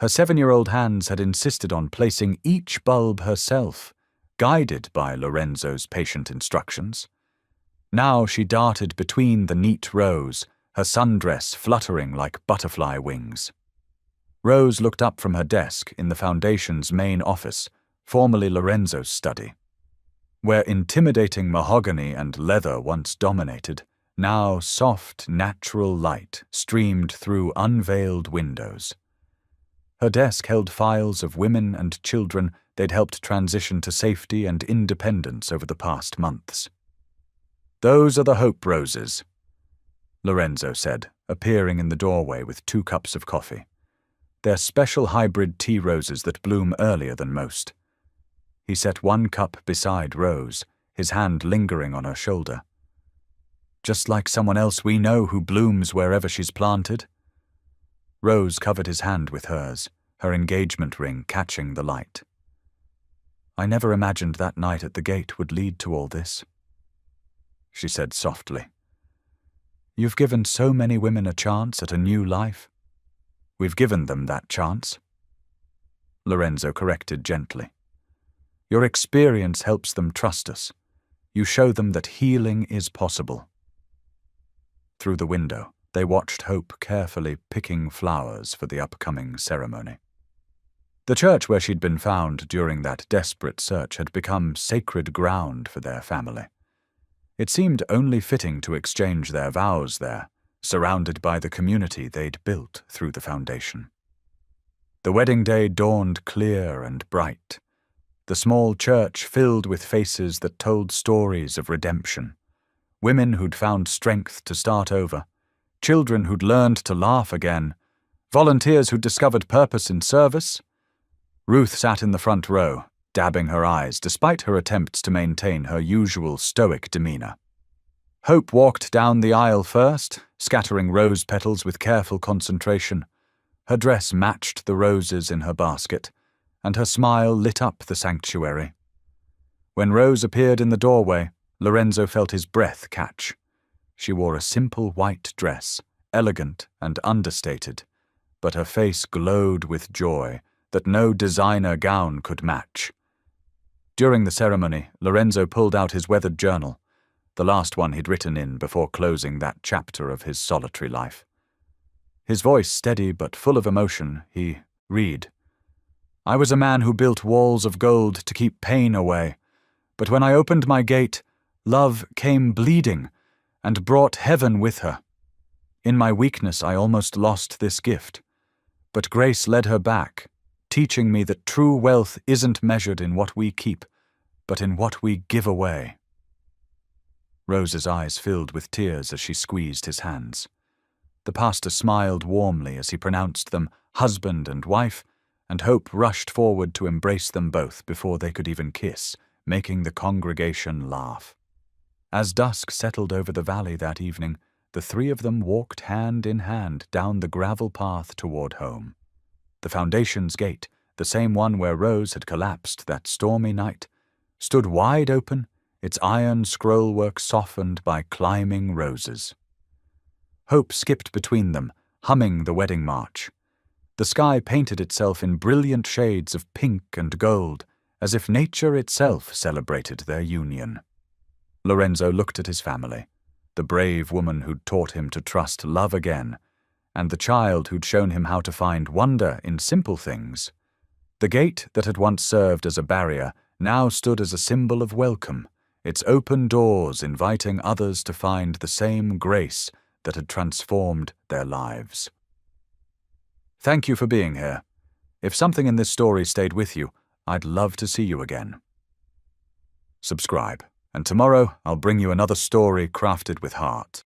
Her 7-year-old hands had insisted on placing each bulb herself, guided by Lorenzo's patient instructions. Now she darted between the neat rows, her sundress fluttering like butterfly wings. Rose looked up from her desk in the Foundation's main office, formerly Lorenzo's study. Where intimidating mahogany and leather once dominated, now soft, natural light streamed through unveiled windows. Her desk held files of women and children they'd helped transition to safety and independence over the past months. "Those are the Hope Roses," Lorenzo said, appearing in the doorway with 2 cups of coffee. "They're special hybrid tea roses that bloom earlier than most." He set 1 cup beside Rose, his hand lingering on her shoulder. "Just like someone else we know who blooms wherever she's planted." Rose covered his hand with hers, her engagement ring catching the light. "I never imagined that night at the gate would lead to all this," she said softly. "You've given so many women a chance at a new life." "We've given them that chance," Lorenzo corrected gently. "Your experience helps them trust us. You show them that healing is possible." Through the window, they watched Hope carefully picking flowers for the upcoming ceremony. The church where she'd been found during that desperate search had become sacred ground for their family. It seemed only fitting to exchange their vows there, surrounded by the community they'd built through the Foundation. The wedding day dawned clear and bright, the small church filled with faces that told stories of redemption, women who'd found strength to start over, children who'd learned to laugh again, volunteers who'd discovered purpose in service. Ruth sat in the front row, dabbing her eyes despite her attempts to maintain her usual stoic demeanor. Hope walked down the aisle first, scattering rose petals with careful concentration. Her dress matched the roses in her basket, and her smile lit up the sanctuary. When Rose appeared in the doorway, Lorenzo felt his breath catch. She wore a simple white dress, elegant and understated, but her face glowed with joy that no designer gown could match. During the ceremony, Lorenzo pulled out his weathered journal, the last one he'd written in before closing that chapter of his solitary life. His voice steady but full of emotion, he read, "I was a man who built walls of gold to keep pain away, but when I opened my gate, love came bleeding and brought heaven with her. In my weakness I almost lost this gift, but grace led her back, teaching me that true wealth isn't measured in what we keep, but in what we give away." Rose's eyes filled with tears as she squeezed his hands. The pastor smiled warmly as he pronounced them husband and wife, and Hope rushed forward to embrace them both before they could even kiss, making the congregation laugh. As dusk settled over the valley that evening, the 3 of them walked hand in hand down the gravel path toward home. The Foundation's gate, the same one where Rose had collapsed that stormy night, stood wide open, its iron scrollwork softened by climbing roses. Hope skipped between them, humming the wedding march. The sky painted itself in brilliant shades of pink and gold, as if nature itself celebrated their union. Lorenzo looked at his family, the brave woman who'd taught him to trust love again, and the child who'd shown him how to find wonder in simple things. The gate that had once served as a barrier now stood as a symbol of welcome, its open doors inviting others to find the same grace that had transformed their lives. Thank you for being here. If something in this story stayed with you, I'd love to see you again. Subscribe, and tomorrow I'll bring you another story crafted with heart.